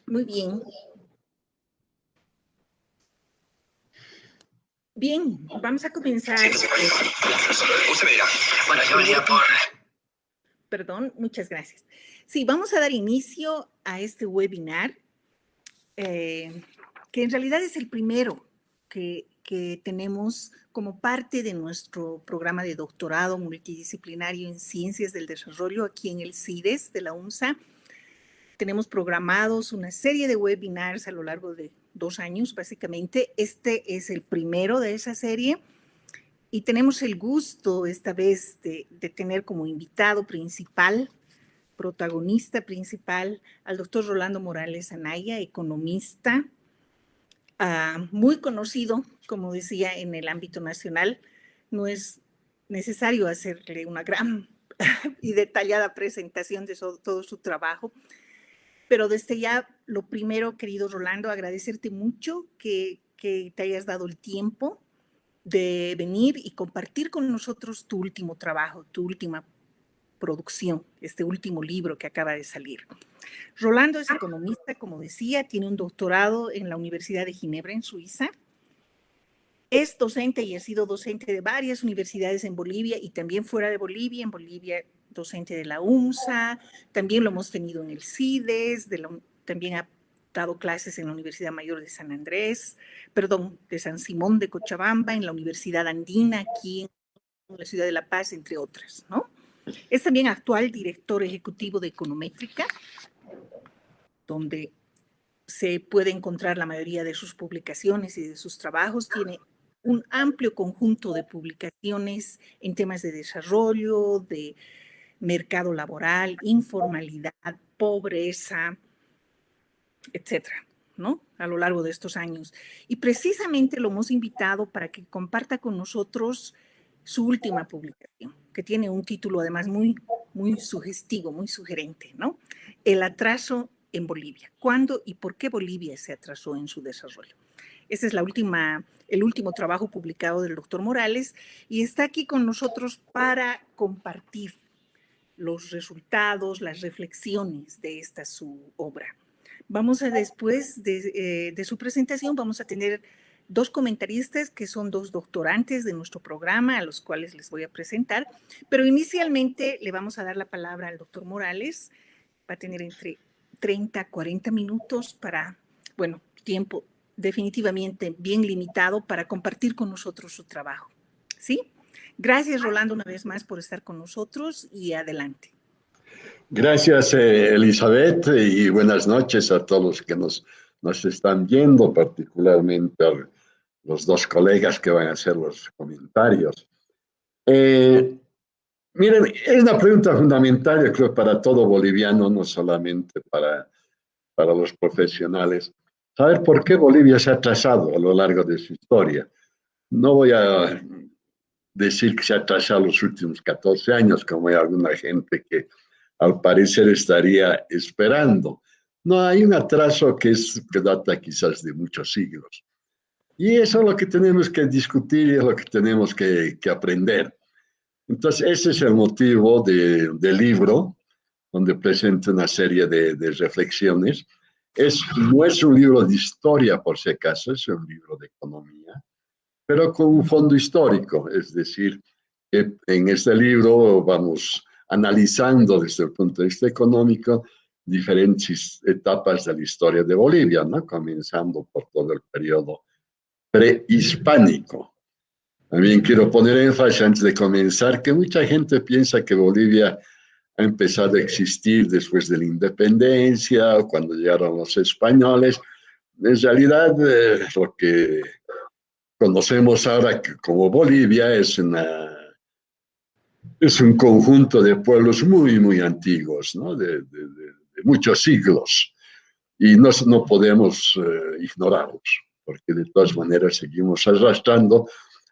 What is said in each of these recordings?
Muy bien. Bien, vamos a comenzar. Usted me dirá. Bueno, yo venía por... Perdón, muchas gracias. Sí, vamos a dar inicio a este webinar, que en realidad es el primero que tenemos como parte de nuestro programa de doctorado multidisciplinario en Ciencias del Desarrollo aquí en el CIDES de la UNSA. Tenemos programados una serie de webinars a lo largo de 2 años, básicamente. Este es el primero de esa serie. Y tenemos el gusto esta vez de tener como invitado principal, protagonista principal, al doctor Rolando Morales Anaya, economista, muy conocido, como decía, en el ámbito nacional. No es necesario hacerle una gran y detallada presentación de todo su trabajo, pero desde ya, lo primero, querido Rolando, agradecerte mucho que te hayas dado el tiempo de venir y compartir con nosotros tu último trabajo, tu última producción, este último libro que acaba de salir. Rolando es economista, como decía, tiene un doctorado en la Universidad de Ginebra, en Suiza. Es docente y ha sido docente de varias universidades en Bolivia y también fuera de Bolivia. En Bolivia, docente de la UNSA, también lo hemos tenido en el CIDES, también ha dado clases en la Universidad Mayor de San Andrés, perdón, de San Simón de Cochabamba, en la Universidad Andina, aquí en la ciudad de La Paz, entre otras, ¿no? Es también actual director ejecutivo de Econométrica, donde se puede encontrar la mayoría de sus publicaciones y de sus trabajos. Tiene un amplio conjunto de publicaciones en temas de desarrollo, de mercado laboral, informalidad, pobreza, etcétera, ¿no? A lo largo de estos años. Y precisamente lo hemos invitado para que comparta con nosotros su última publicación, que tiene un título además muy sugestivo, muy sugerente, ¿no? El atraso en Bolivia. ¿Cuándo y por qué Bolivia se atrasó en su desarrollo? Ese es el último trabajo publicado del doctor Morales y está aquí con nosotros para compartir los resultados, las reflexiones de esta su obra. Después de su presentación, vamos a tener 2 comentaristas que son 2 doctorantes de nuestro programa, a los cuales les voy a presentar, pero inicialmente le vamos a dar la palabra al doctor Morales. Va a tener entre 30 a 40 minutos para, bueno, tiempo definitivamente bien limitado para compartir con nosotros su trabajo. ¿Sí? Gracias, Rolando, una vez más por estar con nosotros y adelante. Gracias, Elizabeth, y buenas noches a todos los que nos están viendo, particularmente a los 2 colegas que van a hacer los comentarios. Miren, es una pregunta fundamental, yo creo, para todo boliviano, no solamente para los profesionales. Saber por qué Bolivia se ha atrasado a lo largo de su historia. No voy a decir que se ha atrasado los últimos 14 años, como hay alguna gente que al parecer estaría esperando. No, hay un atraso que data quizás de muchos siglos. Y eso es lo que tenemos que discutir y es lo que tenemos que aprender. Entonces, ese es el motivo del libro, donde presento una serie de reflexiones. No es un libro de historia, por si acaso, es un libro de economía, pero con un fondo histórico, es decir, en este libro vamos analizando desde el punto de vista económico diferentes etapas de la historia de Bolivia, ¿no? Comenzando por todo el periodo prehispánico. También quiero poner énfasis antes de comenzar que mucha gente piensa que Bolivia ha empezado a existir después de la independencia o cuando llegaron los españoles. En realidad, lo que conocemos ahora como Bolivia es un conjunto de pueblos muy antiguos, ¿no? de muchos siglos, y no podemos ignorarlos, porque de todas maneras seguimos arrastrando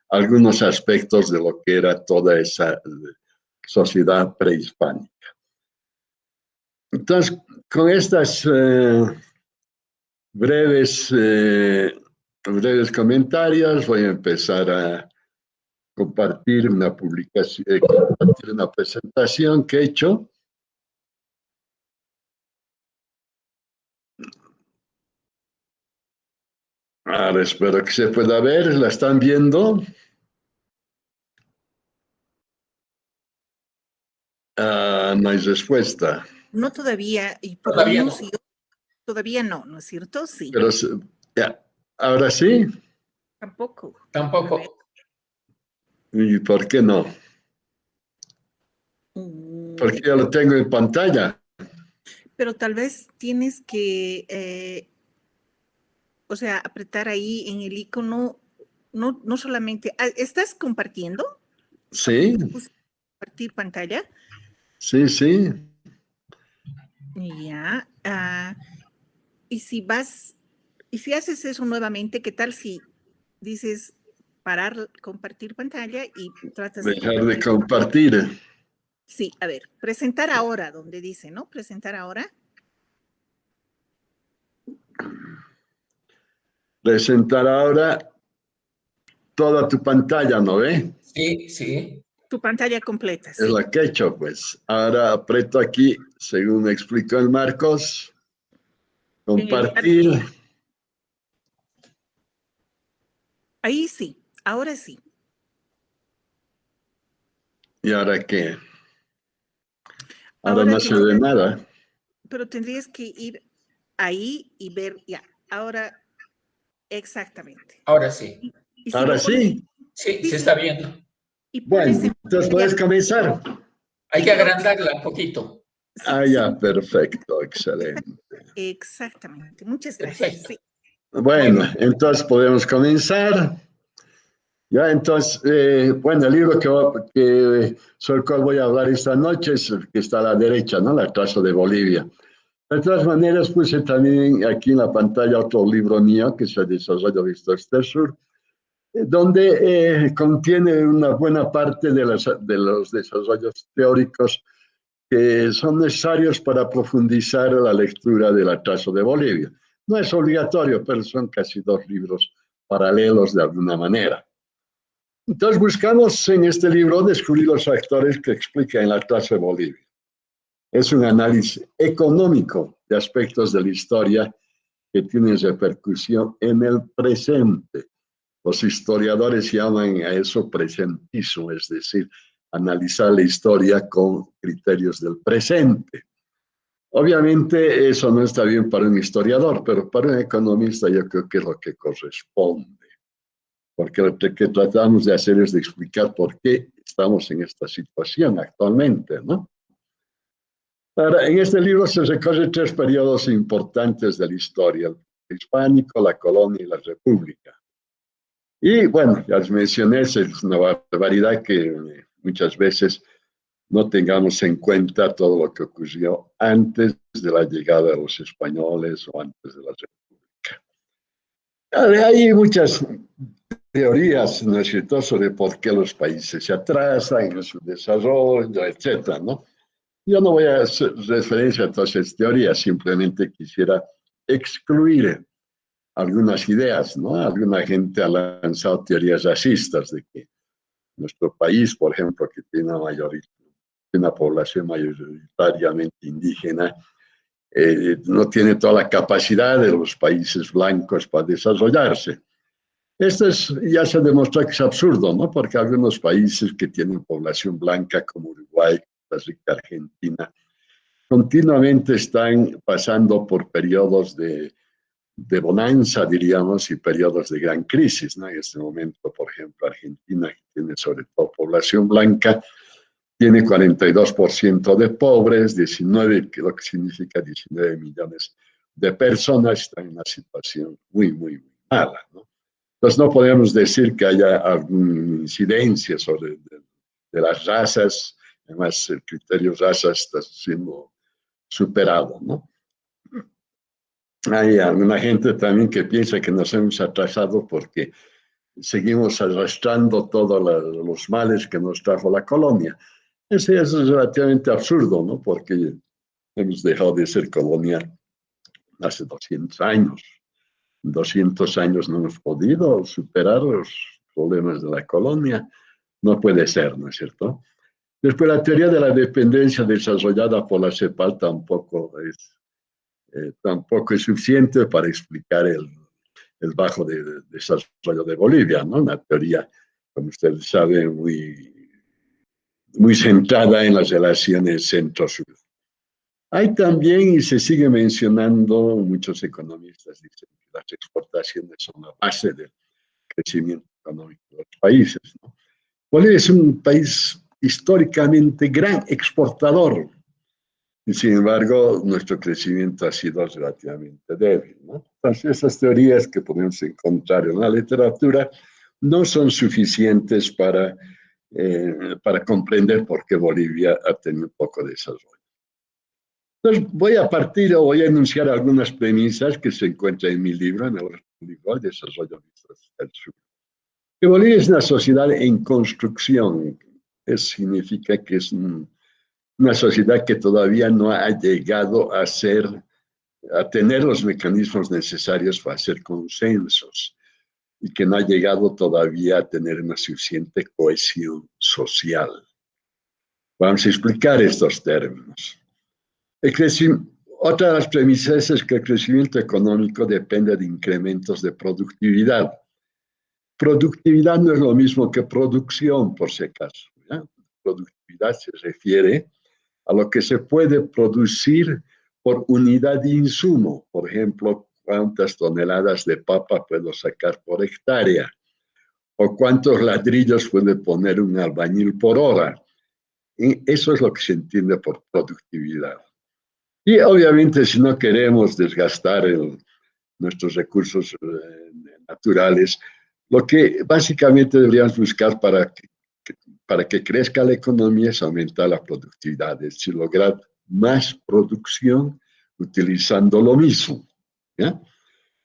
algunos aspectos de lo que era toda esa sociedad prehispánica. Entonces, con estas breves comentarios voy a empezar a compartir una presentación que he hecho. Ahora espero que se pueda ver. ¿La están viendo? No hay respuesta. No todavía, y por lo Todavía menos no. yo todavía no, ¿no es cierto? Sí, Pero ya. Ahora sí. tampoco. A ver. Tampoco. ¿Y por qué no? Porque Mm, ya lo tengo en pantalla. pero tal vez tienes que, o sea, apretar ahí en el icono, no solamente, ¿estás compartiendo? Sí, Compartir pantalla. sí, sí. Ya. Y si vas, y si haces eso nuevamente, ¿qué tal si dices parar, compartir pantalla y tratas de Dejar de compartir? compartir. Sí, a ver, presentar ahora, donde dice, ¿no? Presentar ahora. Presentar ahora toda tu pantalla, ¿no ve? Sí, sí. Tu pantalla completa, Es sí. la que he hecho, pues. Ahora aprieto aquí, según me explicó el Marcos, En el lugar, compartir. ahí sí, ahora sí. ¿Y ahora qué? Ahora Ahora no se ve tendrías, nada. pero tendrías que ir ahí y ver, ya, ahora exactamente. Ahora sí. Y si Ahora lo pones, sí. Sí, sí, se está sí, viendo. y pones Bueno, en entonces pantalla, puedes comenzar. Hay sí, que pero agrandarla un poquito. sí, Ah, sí, ya, perfecto, excelente. exactamente. Muchas gracias. Perfecto. Sí. Muy Bueno, bien. entonces podemos comenzar. Ya, entonces, bueno, el libro sobre el cual voy a hablar esta noche es el que está a la derecha, ¿no? La traza de Bolivia. De todas maneras, puse también aquí en la pantalla otro libro mío que se desarrolla de Sur, donde contiene una buena parte de los desarrollos teóricos que son necesarios para profundizar la lectura del atraso de Bolivia. No es obligatorio, pero son casi dos libros paralelos de alguna manera. Entonces buscamos en este libro descubrir los factores que explican el atraso de Bolivia. Es un análisis económico de aspectos de la historia que tienen repercusión en el presente. Los historiadores llaman a eso presentismo, es decir, analizar la historia con criterios del presente. Obviamente eso no está bien para un historiador, pero para un economista yo creo que es lo que corresponde, porque lo que tratamos de hacer es de explicar por qué estamos en esta situación actualmente, ¿no? Ahora, en este libro se recorren tres periodos importantes de la historia: el hispánico, la colonia y la república. Y bueno, ya les mencioné, es una barbaridad que muchas veces no tengamos en cuenta todo lo que ocurrió antes de la llegada de los españoles o antes de la República. Hay muchas teorías, ¿no es cierto?, sobre por qué los países se atrasan en su desarrollo, etcétera, ¿no? Yo no voy a hacer referencia a todas esas teorías, simplemente quisiera excluir algunas ideas, ¿no? Alguna gente ha lanzado teorías racistas de que nuestro país, por ejemplo, que tiene una población mayoritariamente indígena, no tiene toda la capacidad de los países blancos para desarrollarse. Ya se demostró que es absurdo, ¿no? Porque algunos países que tienen población blanca, como Uruguay, Costa Rica, Argentina, continuamente están pasando por periodos de bonanza, diríamos, y periodos de gran crisis, ¿no? En este momento, por ejemplo, Argentina, que tiene sobre todo población blanca, tiene 42% de pobres, 19, lo que significa 19 millones de personas están en una situación muy, muy, muy mala, ¿no? Entonces no podemos decir que haya alguna incidencia sobre de las razas, además el criterio raza está siendo superado, ¿no? Hay alguna gente también que piensa que nos hemos atrasado porque seguimos arrastrando todos los males que nos trajo la colonia. Eso es relativamente absurdo, ¿no? Porque hemos dejado de ser colonia hace 200 años. En 200 años no hemos podido superar los problemas de la colonia. No puede ser, ¿no es cierto? Después, la teoría de la dependencia desarrollada por la CEPAL tampoco es suficiente para explicar el bajo desarrollo de Bolivia, ¿no? Una teoría, como ustedes saben, muy centrada en las relaciones centro-sur. Hay también, y se sigue mencionando, muchos economistas dicen que las exportaciones son la base del crecimiento económico de los países, ¿no? Bolivia es un país históricamente gran exportador, y sin embargo nuestro crecimiento ha sido relativamente débil, ¿no? Entonces esas teorías que podemos encontrar en la literatura no son suficientes para comprender por qué Bolivia ha tenido poco desarrollo. Entonces voy a partir o voy a enunciar algunas premisas que se encuentran en mi libro, en el libro El desarrollo del sur. Que Bolivia es una sociedad en construcción. Eso significa que es una sociedad que todavía no ha llegado a tener los mecanismos necesarios para hacer consensos y que no ha llegado todavía a tener una suficiente cohesión social. Vamos a explicar estos términos. Otra de las premisas es que el crecimiento económico depende de incrementos de productividad. Productividad no es lo mismo que producción, por si acaso, ¿ya? Productividad se refiere a lo que se puede producir por unidad de insumo. Por ejemplo, cuántas toneladas de papa puedo sacar por hectárea, o cuántos ladrillos puede poner un albañil por hora. Y eso es lo que se entiende por productividad. Y obviamente si no queremos desgastar nuestros recursos naturales, lo que básicamente deberíamos buscar para que crezca la economía es aumentar la productividad, es decir, lograr más producción utilizando lo mismo, ¿ya?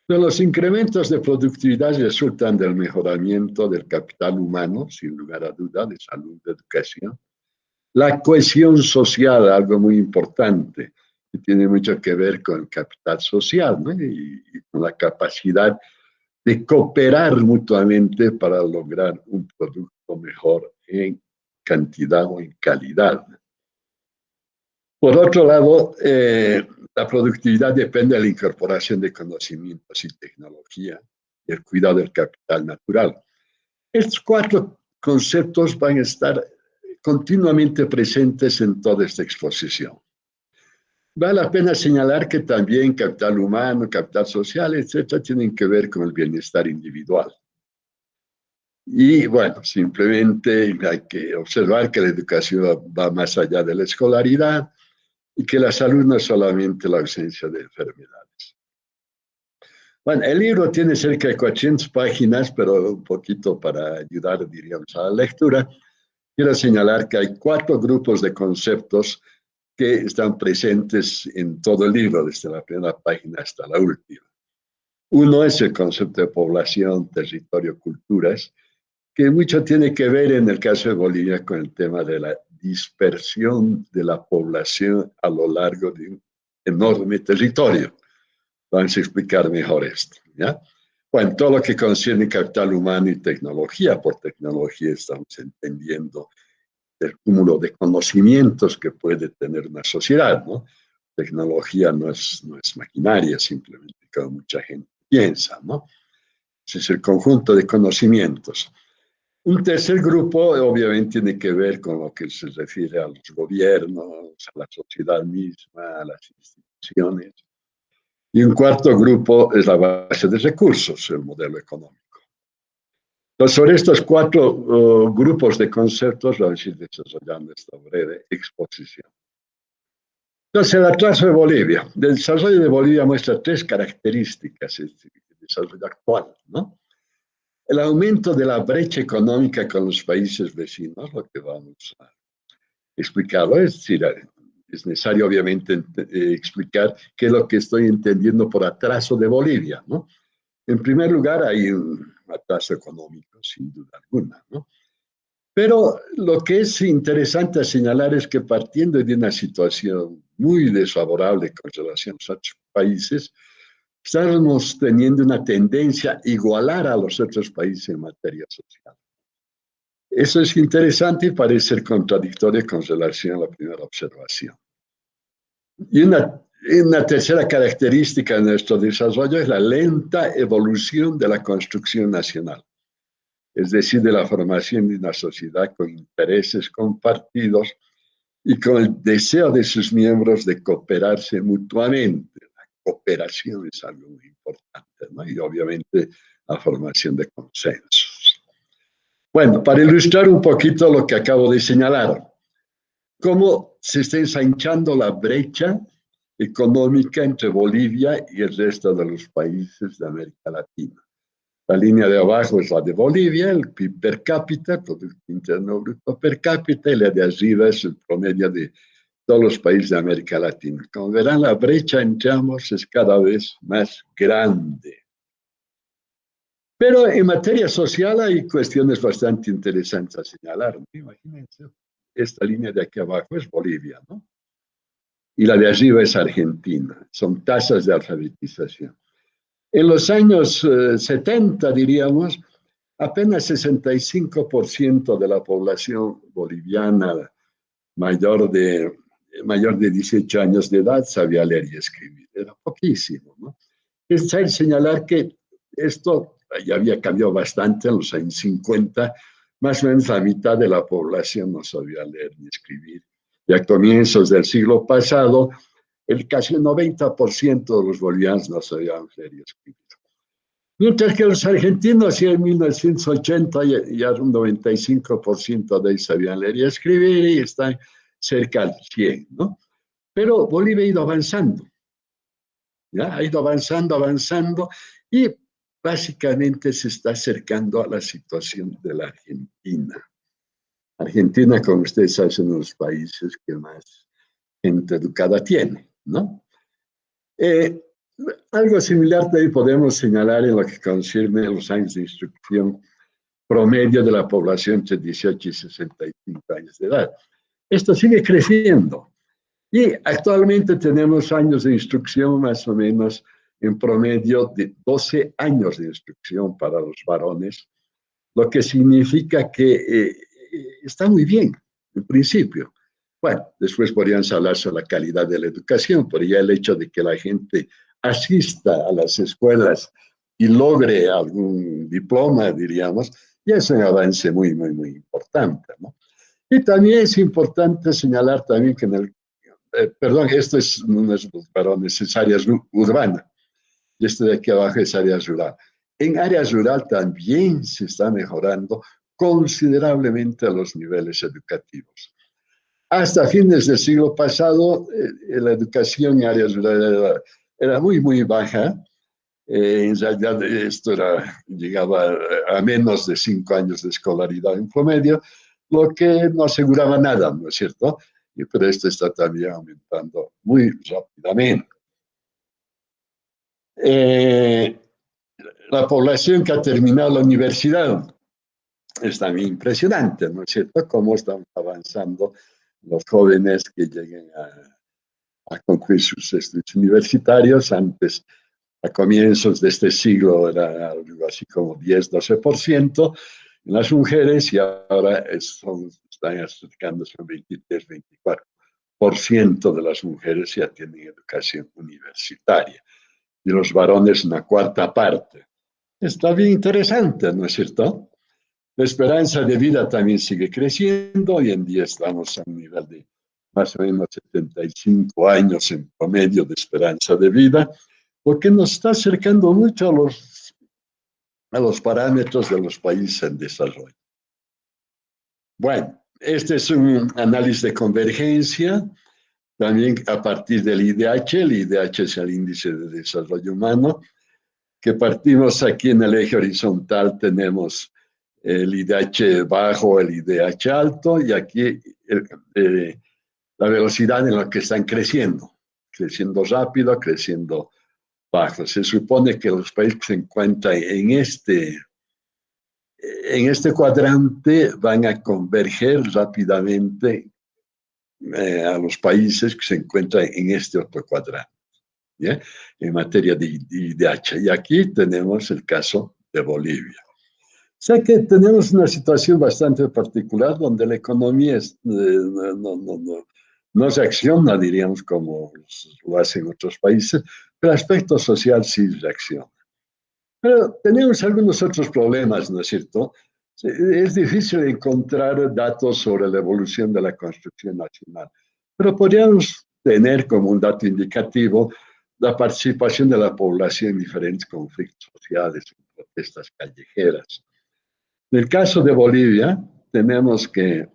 Pero los incrementos de productividad resultan del mejoramiento del capital humano, sin lugar a duda, de salud, de educación. La cohesión social, algo muy importante, que tiene mucho que ver con el capital social, ¿no? y con la capacidad de cooperar mutuamente para lograr un producto mejor en cantidad o en calidad. Por otro lado, la productividad depende de la incorporación de conocimientos y tecnología y el cuidado del capital natural. Estos 4 conceptos van a estar continuamente presentes en toda esta exposición. Vale la pena señalar que también capital humano, capital social, etcétera, tienen que ver con el bienestar individual. Y bueno, simplemente hay que observar que la educación va más allá de la escolaridad y que la salud no es solamente la ausencia de enfermedades. Bueno, el libro tiene cerca de 400 páginas, pero un poquito para ayudar, diríamos, a la lectura. Quiero señalar que hay 4 grupos de conceptos que están presentes en todo el libro, desde la primera página hasta la última. Uno es el concepto de población, territorio, culturas, que mucho tiene que ver en el caso de Bolivia con el tema de la dispersión de la población a lo largo de un enorme territorio. Vamos a explicar mejor esto, ¿ya? Bueno, todo lo que concierne capital humano y tecnología, por tecnología estamos entendiendo el cúmulo de conocimientos que puede tener una sociedad, ¿no? Tecnología no es maquinaria, simplemente como mucha gente piensa, ¿no? Ese es el conjunto de conocimientos. Un tercer grupo, obviamente, tiene que ver con lo que se refiere a los gobiernos, a la sociedad misma, a las instituciones. Y un cuarto grupo es la base de recursos, el modelo económico. Entonces, sobre estos 4 grupos de conceptos vamos a ir desarrollando esta breve exposición. Entonces, el atraso de Bolivia. El desarrollo de Bolivia muestra 3 características del desarrollo actual, ¿no? El aumento de la brecha económica con los países vecinos, lo que vamos a explicarlo, es decir, es necesario obviamente explicar qué es lo que estoy entendiendo por atraso de Bolivia, ¿no? En primer lugar, hay un atraso económico, sin duda alguna, ¿no? Pero lo que es interesante señalar es que partiendo de una situación muy desfavorable con relación a otros países, estamos teniendo una tendencia a igualar a los otros países en materia social. Eso es interesante y parece ser contradictorio con relación a la primera observación. Y una una tercera característica de nuestro desarrollo es la lenta evolución de la construcción nacional, es decir, de la formación de una sociedad con intereses compartidos y con el deseo de sus miembros de cooperarse mutuamente. La cooperación es algo muy importante, ¿no? Y obviamente la formación de consensos. Bueno, para ilustrar un poquito lo que acabo de señalar, cómo se está ensanchando la brecha económica entre Bolivia y el resto de los países de América Latina. La línea de abajo es la de Bolivia, el PIB per cápita, Producto Interno Bruto per cápita, y la de arriba es el promedio de todos los países de América Latina. Como verán, la brecha entre ambos es cada vez más grande. Pero en materia social hay cuestiones bastante interesantes a señalar. Imagínense, esta línea de aquí abajo es Bolivia, ¿no? Y la de arriba es Argentina. Son tasas de alfabetización. En los años 70, diríamos, apenas 65% de la población boliviana mayor de 18 años de edad sabía leer y escribir. Era poquísimo, ¿no? Es necesario señalar que esto ya había cambiado bastante en los años 50, más o menos la mitad de la población no sabía leer ni escribir. Y a comienzos del siglo pasado, casi el 90% de los bolivianos no sabían leer y escribir. Mientras que los argentinos, ya en 1980, ya un 95% de ellos sabían leer y escribir y están cerca del 100, ¿no? Pero Bolivia ha ido avanzando, ¿ya? Ha ido avanzando y básicamente se está acercando a la situación de la Argentina. Argentina, como ustedes saben, es uno de los países que más gente educada tiene, ¿no? Algo similar también podemos señalar en lo que concierne a los años de instrucción promedio de la población entre 18 y 65 años de edad. Esto sigue creciendo y actualmente tenemos años de instrucción más o menos en promedio de 12 años de instrucción para los varones, lo que significa que está muy bien, en principio. Bueno, después podríamos hablar sobre la calidad de la educación, pero ya el hecho de que la gente asista a las escuelas y logre algún diploma, diríamos, ya es un avance muy, muy, muy importante, ¿no? Y también es importante señalar también que en el, perdón, esto no es varones, es área urbana, y esto de aquí abajo es área rural. En área rural también se está mejorando considerablemente los niveles educativos. Hasta fines del siglo pasado, la educación en áreas rurales era muy, muy baja. En realidad, esto llegaba a menos de 5 años de escolaridad en promedio, lo que no aseguraba nada, ¿no es cierto? Pero esto está también aumentando muy rápidamente. La población que ha terminado la universidad es también impresionante, ¿no es cierto? Cómo estamos avanzando los jóvenes que lleguen a concluir sus estudios universitarios. Antes, a comienzos de este siglo, era algo así como 10-12% en las mujeres y ahora están acercándose a 23-24% de las mujeres ya tienen educación universitaria y los varones una cuarta parte. Está bien interesante, ¿no es cierto? La esperanza de vida también sigue creciendo. Hoy en día estamos a un nivel de más o menos 75 años en promedio de esperanza de vida, lo que nos está acercando mucho a los parámetros de los países en desarrollo. Bueno, este es un análisis de convergencia, también a partir del IDH. El IDH es el Índice de Desarrollo Humano, que partimos aquí en el eje horizontal, tenemos el IDH bajo, el IDH alto, y aquí la velocidad en la que están creciendo rápido, creciendo bajo. Se supone que los países que se encuentran en este cuadrante van a converger rápidamente a los países que se encuentran en este otro cuadrante, ¿ya? En materia de IDH. Y aquí tenemos el caso de Bolivia. O sea que tenemos una situación bastante particular donde la economía no No se acciona, diríamos, como lo hacen otros países, pero el aspecto social sí reacciona. Pero tenemos algunos otros problemas, ¿no es cierto? Es difícil encontrar datos sobre la evolución de la construcción nacional, pero podríamos tener como un dato indicativo la participación de la población en diferentes conflictos sociales, en protestas callejeras. En el caso de Bolivia, tenemos que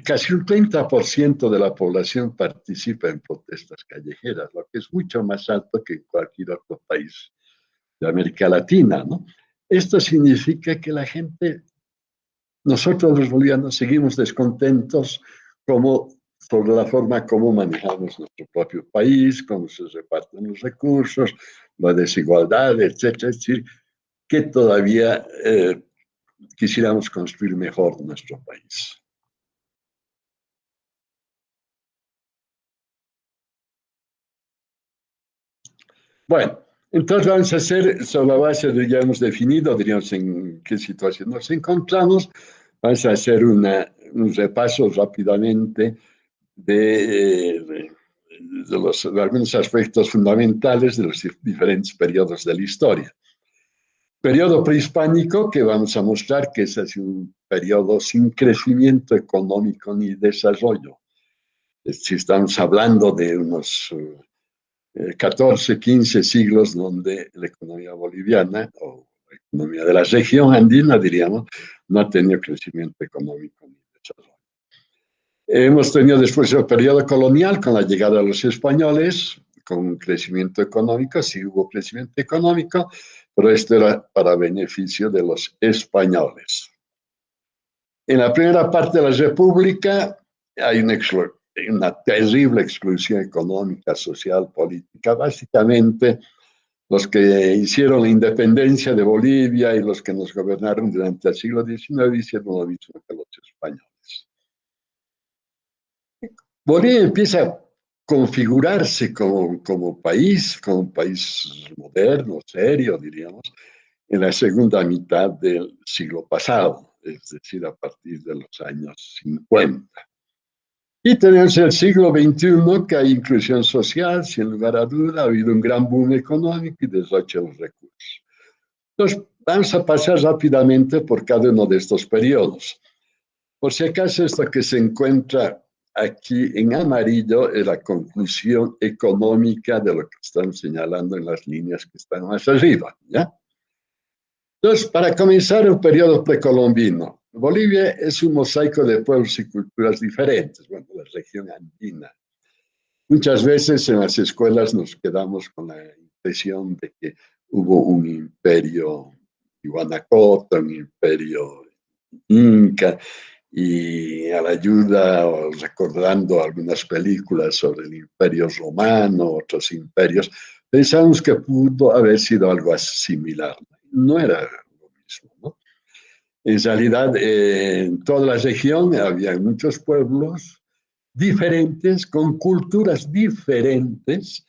casi un 30% de la población participa en protestas callejeras, lo que es mucho más alto que en cualquier otro país de América Latina, ¿no? Esto significa que la gente, nosotros los bolivianos, seguimos descontentos sobre la forma como manejamos nuestro propio país, cómo se reparten los recursos, la desigualdad, etcétera. Es decir, que todavía quisiéramos construir mejor nuestro país. Bueno, entonces vamos a hacer, sobre la base de ya hemos definido, diríamos, en qué situación nos encontramos, vamos a hacer un repaso rápidamente de algunos aspectos fundamentales de los diferentes periodos de la historia. Periodo prehispánico, que vamos a mostrar que es así un periodo sin crecimiento económico ni desarrollo. Si estamos hablando de unos 14, 15 siglos donde la economía boliviana o la economía de la región andina, diríamos, no ha tenido crecimiento económico ni desarrollo. Hemos tenido después el periodo colonial con la llegada de los españoles, con crecimiento económico, sí hubo crecimiento económico, pero esto era para beneficio de los españoles. En la primera parte de la República hay una terrible exclusión económica, social, política. Básicamente, los que hicieron la independencia de Bolivia y los que nos gobernaron durante el siglo XIX hicieron lo mismo que los españoles. Bolivia empieza a configurarse como país moderno, serio, diríamos, en la segunda mitad del siglo pasado, es decir, a partir de los años 50. Y tenemos el siglo XXI, que hay inclusión social, sin lugar a duda, ha habido un gran boom económico y derroche de los recursos. Entonces, vamos a pasar rápidamente por cada uno de estos periodos. Por si acaso, esto que se encuentra aquí en amarillo es la conclusión económica de lo que estamos señalando en las líneas que están más arriba, ¿ya? Entonces, para comenzar el periodo precolombino, Bolivia es un mosaico de pueblos y culturas diferentes, bueno, la región andina. Muchas veces en las escuelas nos quedamos con la impresión de que hubo un imperio Guanacoto, un imperio inca, y a la ayuda, o recordando algunas películas sobre el imperio romano, otros imperios, pensamos que pudo haber sido algo similar. No era lo mismo, ¿no? En realidad, en toda la región había muchos pueblos diferentes, con culturas diferentes.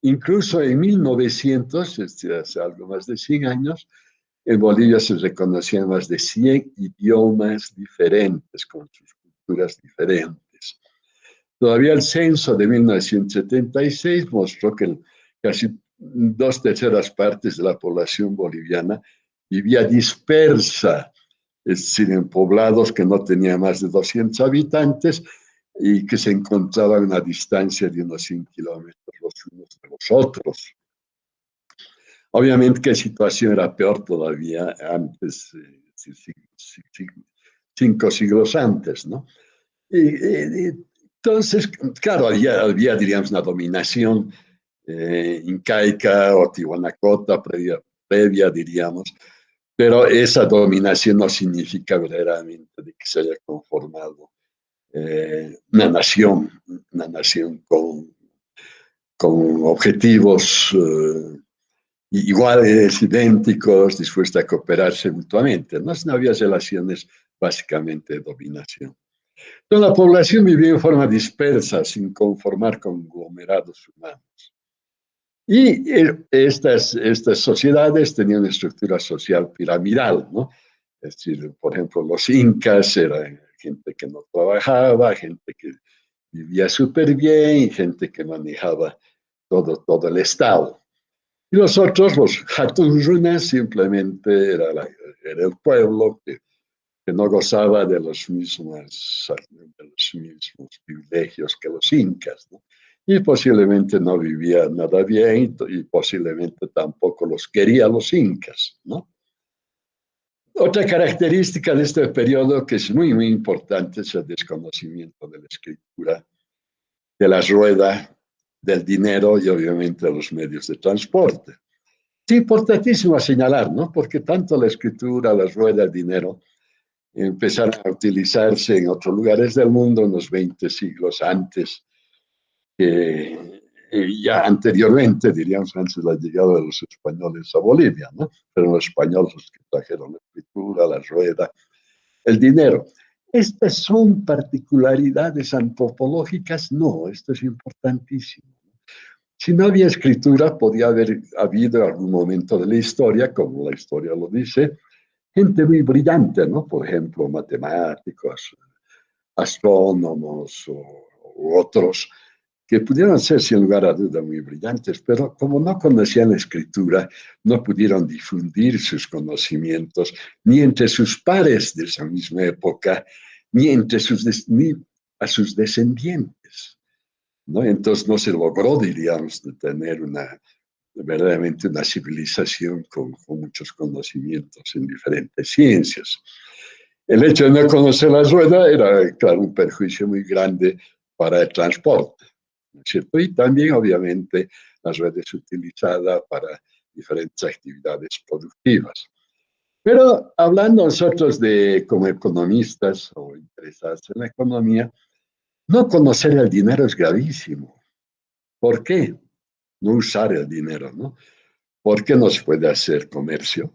Incluso en 1900, hace algo más de 100 años, en Bolivia se reconocían más de 100 idiomas diferentes, con sus culturas diferentes. Todavía el censo de 1976 mostró que casi 2/3 partes de la población boliviana vivía dispersa, es decir, en poblados que no tenían más de 200 habitantes y que se encontraban a una distancia de unos 100 kilómetros los unos de los otros. Obviamente que la situación era peor todavía antes, 5 siglos antes, ¿no? Entonces, claro, había, diríamos, una dominación incaica o tihuanacota previa, diríamos, pero esa dominación no significa verdaderamente de que se haya conformado una nación con objetivos iguales, idénticos, dispuestos a cooperarse mutuamente. No había relaciones básicamente de dominación. Entonces, la población vivía en forma dispersa, sin conformar conglomerados humanos. Y estas sociedades tenían una estructura social piramidal, ¿no? Es decir, por ejemplo, los incas eran gente que no trabajaba, gente que vivía súper bien, gente que manejaba todo el Estado. Y los otros, los Hatunrunas, simplemente era el pueblo que no gozaba de los mismos privilegios que los incas, ¿no? Y posiblemente no vivía nada bien y posiblemente tampoco los quería los incas, ¿no? Otra característica de este periodo que es muy, muy importante es el desconocimiento de la escritura, de la rueda, del dinero y obviamente de los medios de transporte. Es importantísimo señalar, ¿no? Porque tanto la escritura, la rueda, el dinero empezaron a utilizarse en otros lugares del mundo unos 20 siglos antes que ya anteriormente, diríamos antes de la llegada de los españoles a Bolivia, ¿no? Pero los españoles los que trajeron la escritura, la rueda, el dinero. ¿Estas son particularidades antropológicas? No, esto es importantísimo. Si no había escritura, podía haber habido en algún momento de la historia, como la historia lo dice, gente muy brillante, ¿no? Por ejemplo, matemáticos, astrónomos u otros, que pudieron ser sin lugar a duda muy brillantes, pero como no conocían la escritura, no pudieron difundir sus conocimientos ni entre sus pares de esa misma época, ni a sus descendientes, ¿no? Entonces no se logró, diríamos, de tener verdaderamente una civilización con muchos conocimientos en diferentes ciencias. El hecho de no conocer la rueda era, claro, un perjuicio muy grande para el transporte, ¿no es cierto? Y también, obviamente, la rueda es utilizada para diferentes actividades productivas. Pero hablando nosotros como economistas o interesados en la economía, no conocer el dinero es gravísimo. ¿Por qué? No usar el dinero, ¿no? Porque no se puede hacer comercio,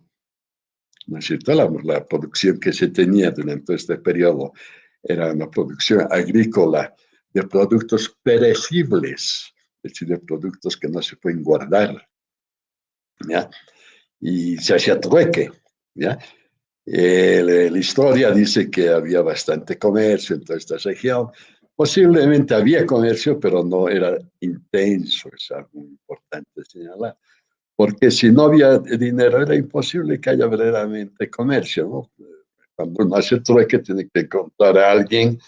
¿no es cierto? La producción que se tenía durante este periodo era una producción agrícola de productos perecibles, es decir, de productos que no se pueden guardar, ¿ya? Y se hacía trueque, ¿ya? La historia dice que había bastante comercio en toda esta región. Posiblemente había comercio, pero no era intenso, es algo muy importante señalar. Porque si no había dinero era imposible que haya verdaderamente comercio, ¿no? Cuando uno hace trueque tiene que encontrar a alguien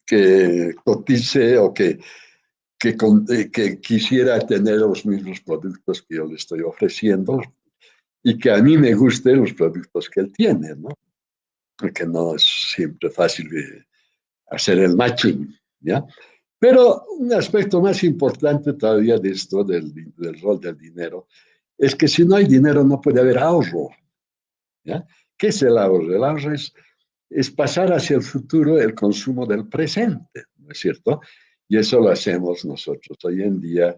que cotice o que quisiera tener los mismos productos que yo le estoy ofreciendo y que a mí me gusten los productos que él tiene, ¿no? Porque no es siempre fácil hacer el matching, ¿ya? Pero un aspecto más importante todavía de esto, del rol del dinero, es que si no hay dinero no puede haber ahorro, ¿ya? ¿Qué es el ahorro? El ahorro es pasar hacia el futuro el consumo del presente, ¿no es cierto? Y eso lo hacemos nosotros hoy en día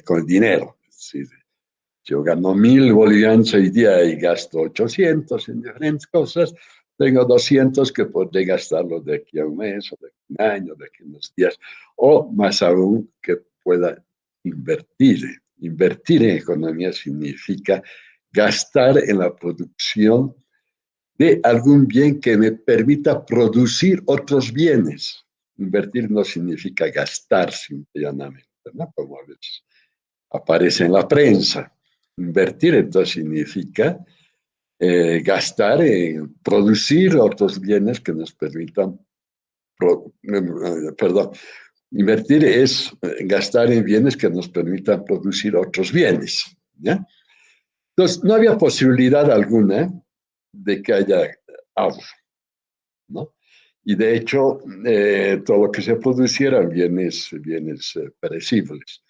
con dinero. Es decir, yo gano 1.000 bolivianos hoy día y gasto 800 en diferentes cosas. Tengo 200 que podré gastarlos de aquí a un mes, o de aquí a un año, de aquí a unos días, o más aún que pueda invertir. Invertir en economía significa gastar en la producción de algún bien que me permita producir otros bienes. Invertir no significa gastar simplemente, ¿no? Como a veces aparece en la prensa. Invertir entonces significa gastar en producir otros bienes que nos permitan, perdón, invertir es gastar en bienes que nos permitan producir otros bienes, ¿ya? Entonces, no había posibilidad alguna de que haya ahorro, ¿no? Y de hecho, todo lo que se produciera eran bienes perecibles.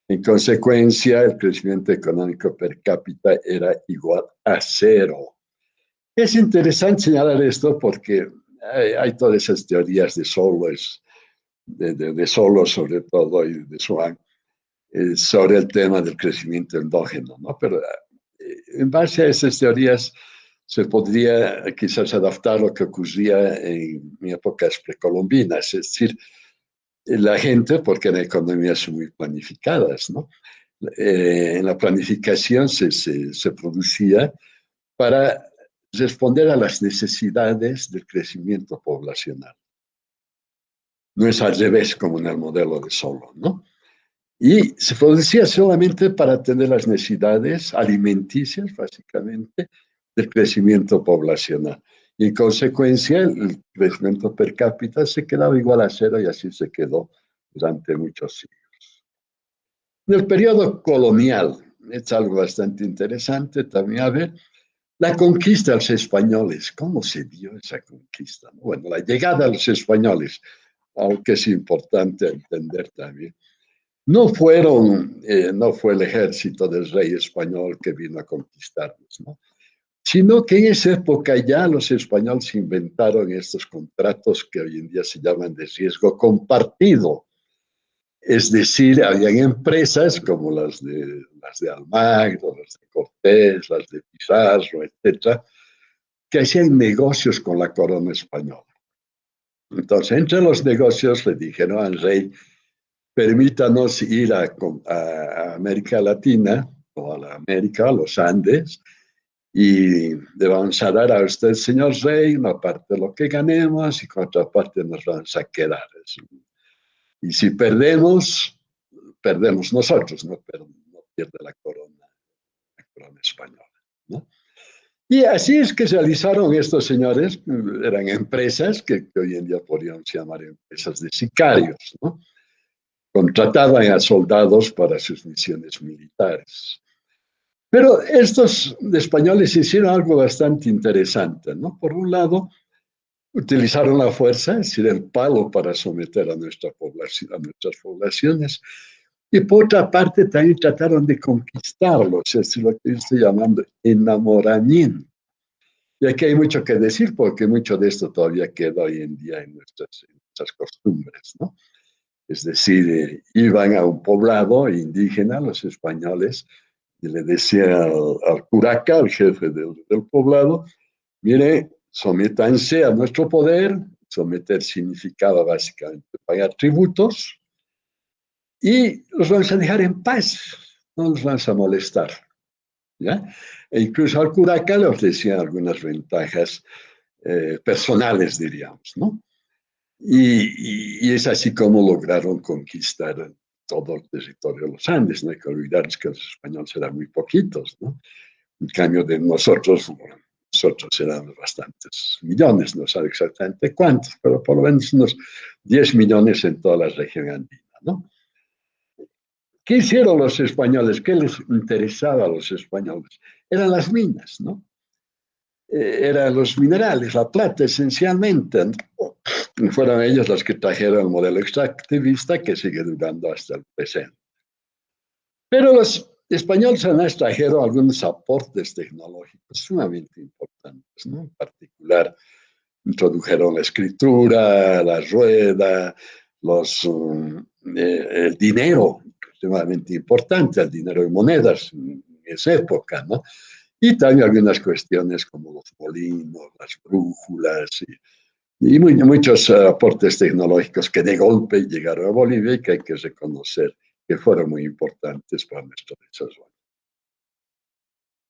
En consecuencia, el crecimiento económico per cápita era igual a cero. Es interesante señalar esto porque hay todas esas teorías de Solos, de Solos sobre todo, y de Schwann, sobre el tema del crecimiento endógeno, ¿no? Pero en base a esas teorías se podría quizás adaptar lo que ocurría en épocas precolombinas, es decir, la gente, porque en la economía son muy planificadas, ¿no? En la planificación se producía para responder a las necesidades del crecimiento poblacional. No es al revés como en el modelo de Solo, ¿no? Y se producía solamente para atender las necesidades alimenticias, básicamente, del crecimiento poblacional. Y en consecuencia, el crecimiento per cápita se quedaba igual a cero y así se quedó durante muchos siglos. En el periodo colonial, es algo bastante interesante también a ver, la conquista de los españoles, ¿cómo se dio esa conquista? Bueno, la llegada de los españoles, aunque es importante entender también, no fue el ejército del rey español que vino a conquistarnos, ¿no? Sino que en esa época ya los españoles inventaron estos contratos que hoy en día se llaman de riesgo compartido. Es decir, habían empresas como las de Almagro, las de Cortés, las de Pizarro, etcétera, que hacían negocios con la corona española. Entonces, entre los negocios le dijeron al rey, permítanos ir a América Latina, o a la América, a los Andes, y le vamos a dar a usted, señor rey, una parte de lo que ganemos y con otra parte nos vamos a quedar. Y si perdemos, perdemos nosotros, no pierde la corona española, ¿no? Y así es que se realizaron estos señores, eran empresas que hoy en día podríamos llamar empresas de sicarios, ¿no? Contrataban a soldados para sus misiones militares. Pero estos españoles hicieron algo bastante interesante, ¿no? Por un lado, utilizaron la fuerza, es decir, el palo para someter a nuestras poblaciones, y por otra parte también trataron de conquistarlos, es decir, lo que yo estoy llamando enamoramiento. Y aquí hay mucho que decir, porque mucho de esto todavía queda hoy en día en nuestras costumbres, ¿no? Es decir, iban a un poblado indígena, los españoles, y le decía al curaca, al jefe del poblado, mire, sométanse a nuestro poder. Someter significaba básicamente pagar tributos y los vamos a dejar en paz, no los vamos a molestar, ¿ya? E incluso al curaca le ofrecían algunas ventajas personales, diríamos, ¿no? Y es así como lograron conquistar todo el territorio de los Andes. No hay que olvidarnos que los españoles eran muy poquitos, ¿no? En cambio de nosotros éramos bastantes millones, no sabe exactamente cuántos, pero por lo menos unos 10 millones en toda la región andina, ¿no? ¿Qué hicieron los españoles? ¿Qué les interesaba a los españoles? Eran las minas, ¿no? Eran los minerales, la plata esencialmente, ¿no? Fueron ellos los que trajeron el modelo extractivista que sigue durando hasta el presente. Pero los españoles además trajeron algunos aportes tecnológicos sumamente importantes, ¿no? En particular, introdujeron la escritura, la rueda, el dinero, extremadamente importante, el dinero en monedas en esa época, ¿no? Y también algunas cuestiones como los molinos, las brújulas y muchos aportes tecnológicos que de golpe llegaron a Bolivia y que hay que reconocer que fueron muy importantes para nuestro desarrollo.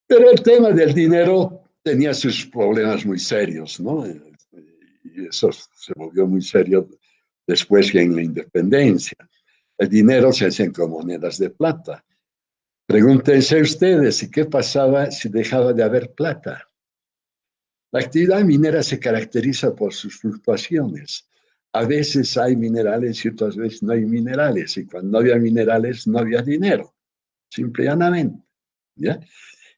Pero el tema del dinero tenía sus problemas muy serios, ¿no? Y eso se volvió muy serio después en la independencia. El dinero se hacía con monedas de plata. Pregúntense ustedes, ¿y qué pasaba si dejaba de haber plata? La actividad minera se caracteriza por sus fluctuaciones. A veces hay minerales y otras veces no hay minerales. Y cuando no había minerales, no había dinero, simple y llanamente, ¿ya?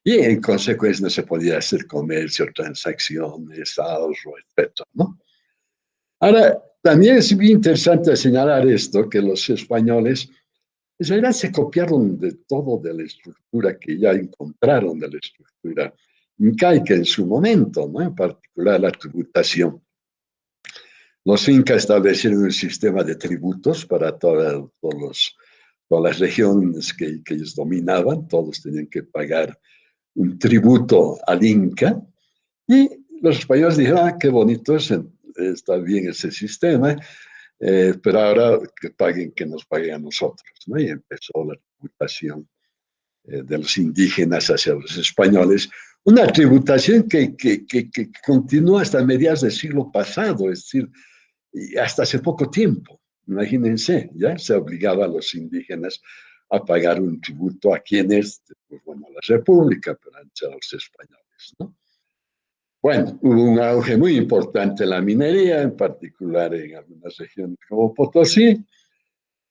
Y en consecuencia no se podía hacer comercio, transacciones, ahorro, etc., ¿no? Ahora, también es muy interesante señalar esto, que los españoles en realidad se copiaron de todo de la estructura que ya encontraron de la estructura incaica en su momento, ¿no? En particular la tributación. Los incas establecieron un sistema de tributos para todas las regiones que ellos dominaban, todos tenían que pagar un tributo al inca, y los españoles dijeron, qué bonito está bien ese sistema, pero ahora que nos paguen a nosotros, ¿no? Y empezó la tributación de los indígenas hacia los españoles, una tributación que continúa hasta mediados del siglo pasado, es decir, y hasta hace poco tiempo. Imagínense, ya se obligaba a los indígenas a pagar un tributo a quienes, pues bueno, a la República, pero antes a los españoles, ¿no? Bueno, hubo un auge muy importante en la minería, en particular en algunas regiones como Potosí.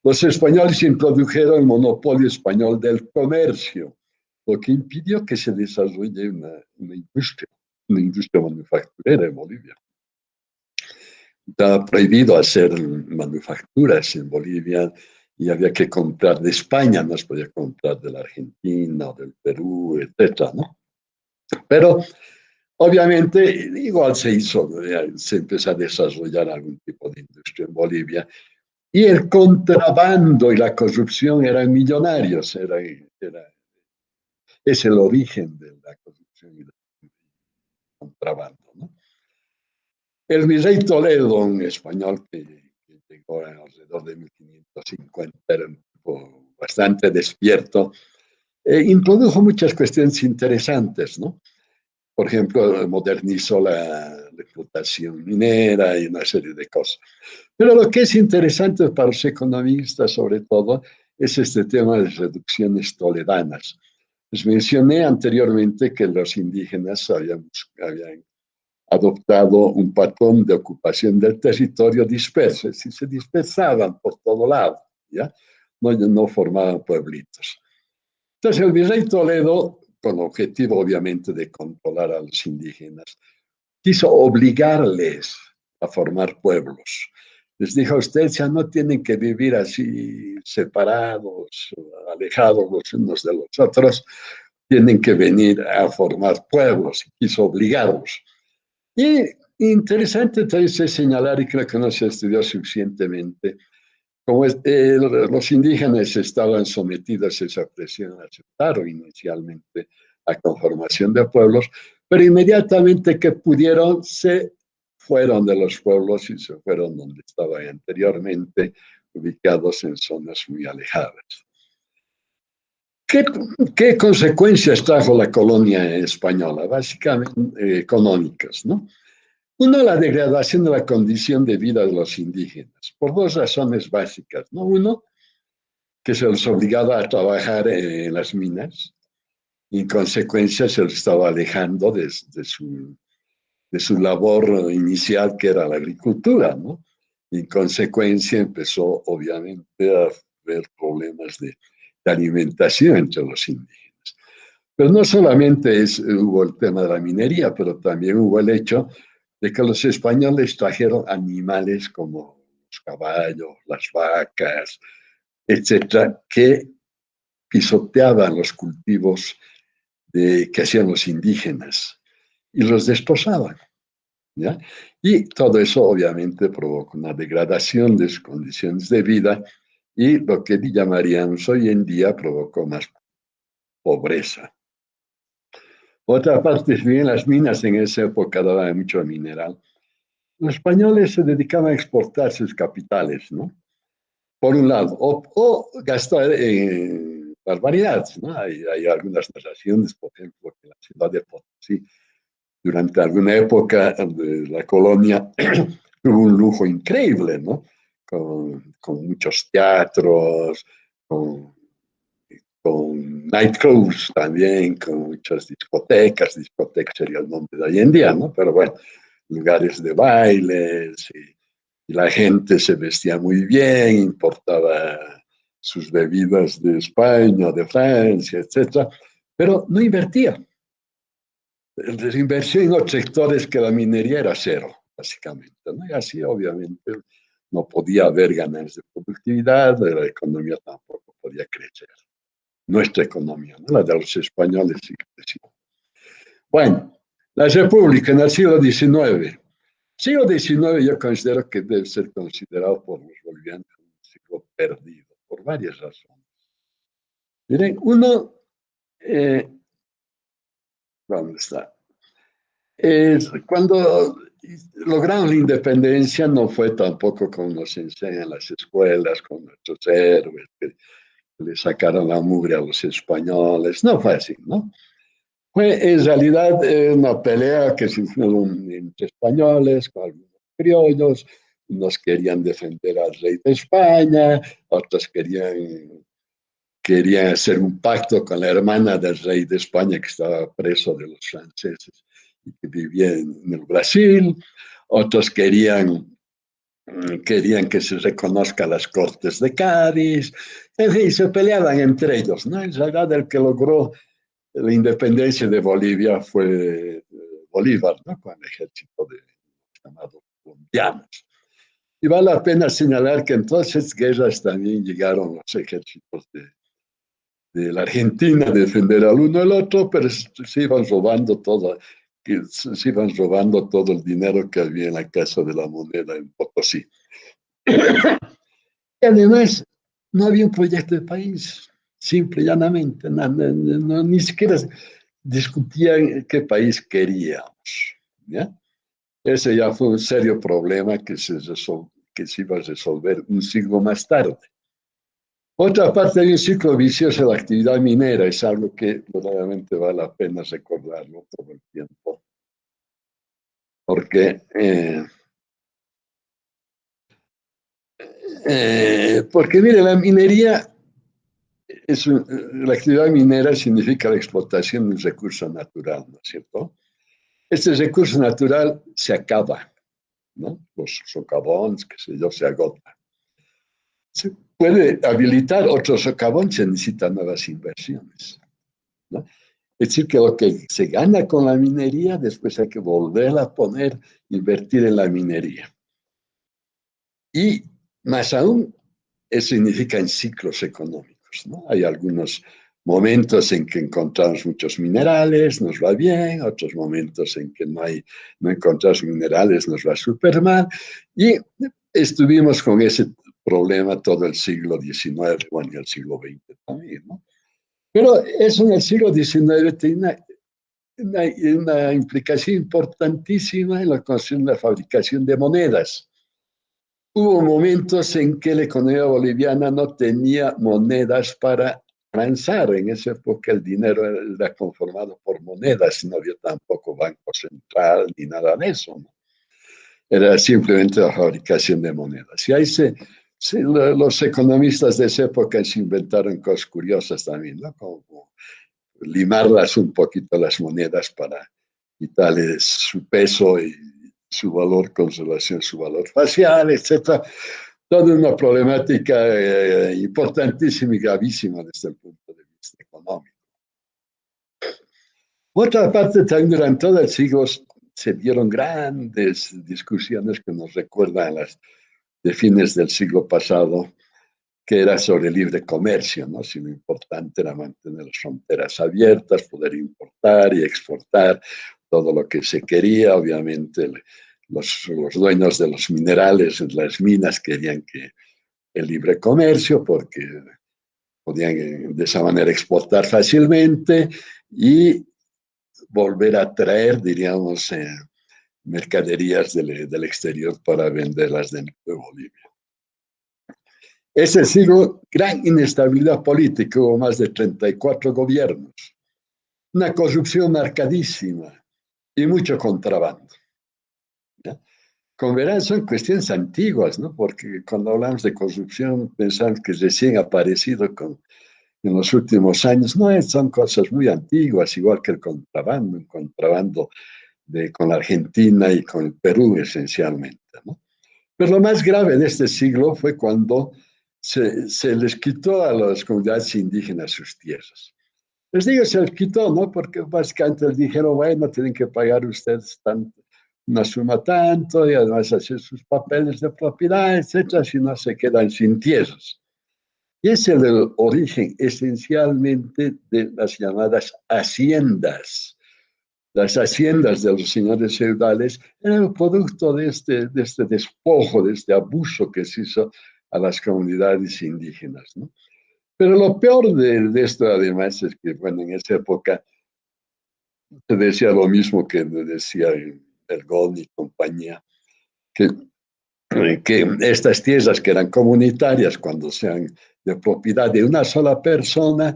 Los españoles introdujeron el monopolio español del comercio, lo que impidió que se desarrolle una industria manufacturera en Bolivia. Estaba prohibido hacer manufacturas en Bolivia y había que comprar de España, no se podía comprar de la Argentina o del Perú, etcétera, ¿no? Pero obviamente igual se empezó a desarrollar algún tipo de industria en Bolivia y el contrabando y la corrupción eran millonarios, es el origen de la corrupción y el contrabando, ¿no? El virrey Toledo, un español que llegó alrededor de 1550, era un tipo bastante despierto, introdujo muchas cuestiones interesantes, ¿no? Por ejemplo, modernizó la explotación minera y una serie de cosas. Pero lo que es interesante para los economistas, sobre todo, es este tema de reducciones toledanas. Les mencioné anteriormente que los indígenas habían adoptado un patrón de ocupación del territorio disperso, es decir, se dispersaban por todo lado, ¿ya? No formaban pueblitos. Entonces el virrey Toledo, con el objetivo obviamente de controlar a los indígenas, quiso obligarles a formar pueblos. Les dijo: ustedes ya no tienen que vivir así separados, alejados los unos de los otros, tienen que venir a formar pueblos. Quiso obligarlos. Y interesante entonces señalar, y creo que no se estudió suficientemente, como los indígenas estaban sometidos a esa presión, aceptaron inicialmente la conformación de pueblos, pero inmediatamente que pudieron se fueron de los pueblos y se fueron donde estaban anteriormente, ubicados en zonas muy alejadas. ¿Qué consecuencias trajo la colonia española? Básicamente económicas, ¿no? Uno, la degradación de la condición de vida de los indígenas, por dos razones básicas, ¿no? Uno, que se les obligaba a trabajar en las minas, y en consecuencia se les estaba alejando de su labor inicial, que era la agricultura, ¿no? Y en consecuencia empezó, obviamente, a haber problemas de alimentación entre los indígenas. Pero no solamente hubo el tema de la minería, pero también hubo el hecho de que los españoles trajeron animales como los caballos, las vacas, etcétera, que pisoteaban los cultivos que hacían los indígenas y los desposaban, ¿ya? Y todo eso obviamente provocó una degradación de sus condiciones de vida y lo que llamaríamos hoy en día provocó más pobreza. Otra parte, si bien las minas en esa época daban mucho mineral, los españoles se dedicaban a exportar sus capitales, ¿no? Por un lado, o gastar en barbaridades, ¿no? Hay algunas narraciones, por ejemplo, que la ciudad de Potosí, durante alguna época de la colonia, tuvo un lujo increíble, ¿no? Con muchos teatros, con nightclubs también, con muchas discotecas sería el nombre de hoy en día, ¿no? Pero bueno, lugares de bailes y la gente se vestía muy bien, importaba sus bebidas de España, de Francia, etcétera, pero no invertía. La inversión en otros sectores que la minería era cero, básicamente, ¿no? Y así obviamente no podía haber ganancias de productividad, la economía tampoco podía crecer. Nuestra economía, ¿no? La de los españoles sí creció. Bueno, la República en el siglo XIX. Siglo XIX yo considero que debe ser considerado por los bolivianos como un siglo perdido, por varias razones. Miren, uno, ¿dónde está? Cuando lograron la independencia no fue tampoco como nos enseñan en las escuelas, con nuestros héroes, que le sacaron la mugre a los españoles, no fue así, ¿no? Fue en realidad una pelea que se hizo entre españoles, con algunos criollos. Unos querían defender al rey de España, otros querían hacer un pacto con la hermana del rey de España que estaba preso de los franceses y que vivía en el Brasil. Otros querían que se reconozca las Cortes de Cádiz. En fin, se peleaban entre ellos, ¿no? En realidad el que logró la independencia de Bolivia fue Bolívar, ¿no? Con el ejército de los llamados colombianos. Y vale la pena señalar que en todas esas guerras también llegaron los ejércitos de la Argentina a defender al uno al otro, pero se iban robando todo el dinero que había en la Casa de la Moneda en Potosí. Y además, no había un proyecto de país, simple y llanamente, ni siquiera discutían qué país queríamos. ¿Ya? Ese ya fue un serio problema que se iba a resolver un siglo más tarde. Otra parte de un ciclo vicioso de la actividad minera es algo que verdaderamente vale la pena recordarlo todo el tiempo. Porque mire, la minería, la actividad minera significa la explotación de un recurso natural, ¿no es cierto? Este recurso natural se acaba, ¿no? Los socavones, qué sé yo, se agotan. Se puede habilitar otro socavón, se necesitan nuevas inversiones, ¿no? Es decir, que lo que se gana con la minería, después hay que volver a poner, invertir en la minería. Y más aún, eso significa en ciclos económicos, ¿no? Hay algunos momentos en que encontramos muchos minerales, nos va bien, otros momentos en que no encontramos minerales, nos va súper mal. Y estuvimos con ese problema todo el siglo XIX, bueno, y el siglo XX también, ¿no? Pero eso en el siglo XIX tiene una implicación importantísima en la construcción de la fabricación de monedas. Hubo momentos en que la economía boliviana no tenía monedas para transar. En esa época el dinero era conformado por monedas, no había tampoco banco central ni nada de eso, ¿no? Era simplemente la fabricación de monedas. Y ahí los economistas de esa época se inventaron cosas curiosas también, ¿no? Como limarlas un poquito las monedas para quitarles su peso y su valor, conservación, su valor facial, etc. Toda una problemática importantísima y gravísima desde el punto de vista económico. Por otra parte, también durante todo el siglo se dieron grandes discusiones que nos recuerdan las de fines del siglo pasado, que era sobre el libre comercio, ¿no? Si lo importante era mantener las fronteras abiertas, poder importar y exportar todo lo que se quería. Obviamente los dueños de los minerales, las minas, querían que el libre comercio, porque podían de esa manera exportar fácilmente y volver a traer, diríamos, mercaderías del exterior para venderlas dentro de Bolivia. Ese siglo, gran inestabilidad política, hubo más de 34 gobiernos, una corrupción marcadísima y mucho contrabando. ¿Ya? Como verán, son cuestiones antiguas, ¿no? Porque cuando hablamos de corrupción pensamos que recién ha aparecido en los últimos años. No, son cosas muy antiguas, igual que el contrabando con la Argentina y con el Perú esencialmente, ¿no? Pero lo más grave de este siglo fue cuando se les quitó a las comunidades indígenas sus tierras. Les digo, se les quitó, ¿no? Porque básicamente les dijeron, bueno, tienen que pagar ustedes una suma tanto y además hacer sus papeles de propiedad, etcétera, si no se quedan sin tierras. Y ese es el origen esencialmente de las llamadas haciendas. Las haciendas de los señores feudales eran el producto de este despojo, de este abuso que se hizo a las comunidades indígenas, ¿no? Pero lo peor de esto, además, es que, bueno, en esa época se decía lo mismo que decía Bergón y compañía, que estas tierras que eran comunitarias, cuando sean de propiedad de una sola persona,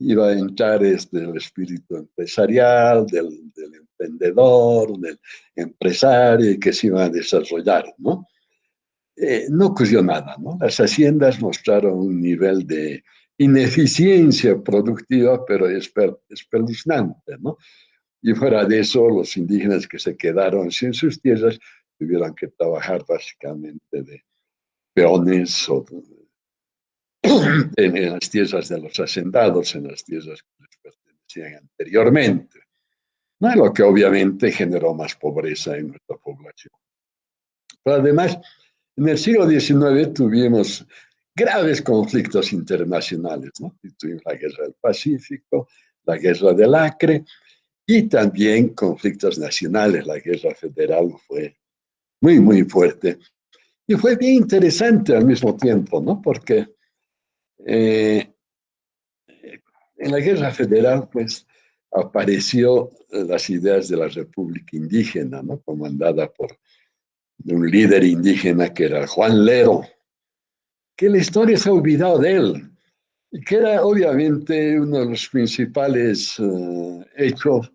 iba a entrar el espíritu empresarial, del emprendedor, del empresario, y que se iba a desarrollar, ¿no? No ocurrió nada, ¿no? Las haciendas mostraron un nivel de ineficiencia productiva, pero espeluznante, ¿no? Y fuera de eso, los indígenas que se quedaron sin sus tierras tuvieron que trabajar básicamente de peones o en las tierras de los hacendados, en las tierras que les pertenecían anteriormente, ¿no? Lo que obviamente generó más pobreza en nuestra población. Pero además, en el siglo XIX tuvimos graves conflictos internacionales, ¿no? Tuvimos la Guerra del Pacífico, la Guerra del Acre y también conflictos nacionales. La Guerra Federal fue muy, muy fuerte y fue bien interesante al mismo tiempo, ¿no? Porque en la Guerra Federal, pues, apareció las ideas de la República Indígena, ¿no? Comandada por un líder indígena que era Juan Lero, que la historia se ha olvidado de él, y que era obviamente uno de los principales hechos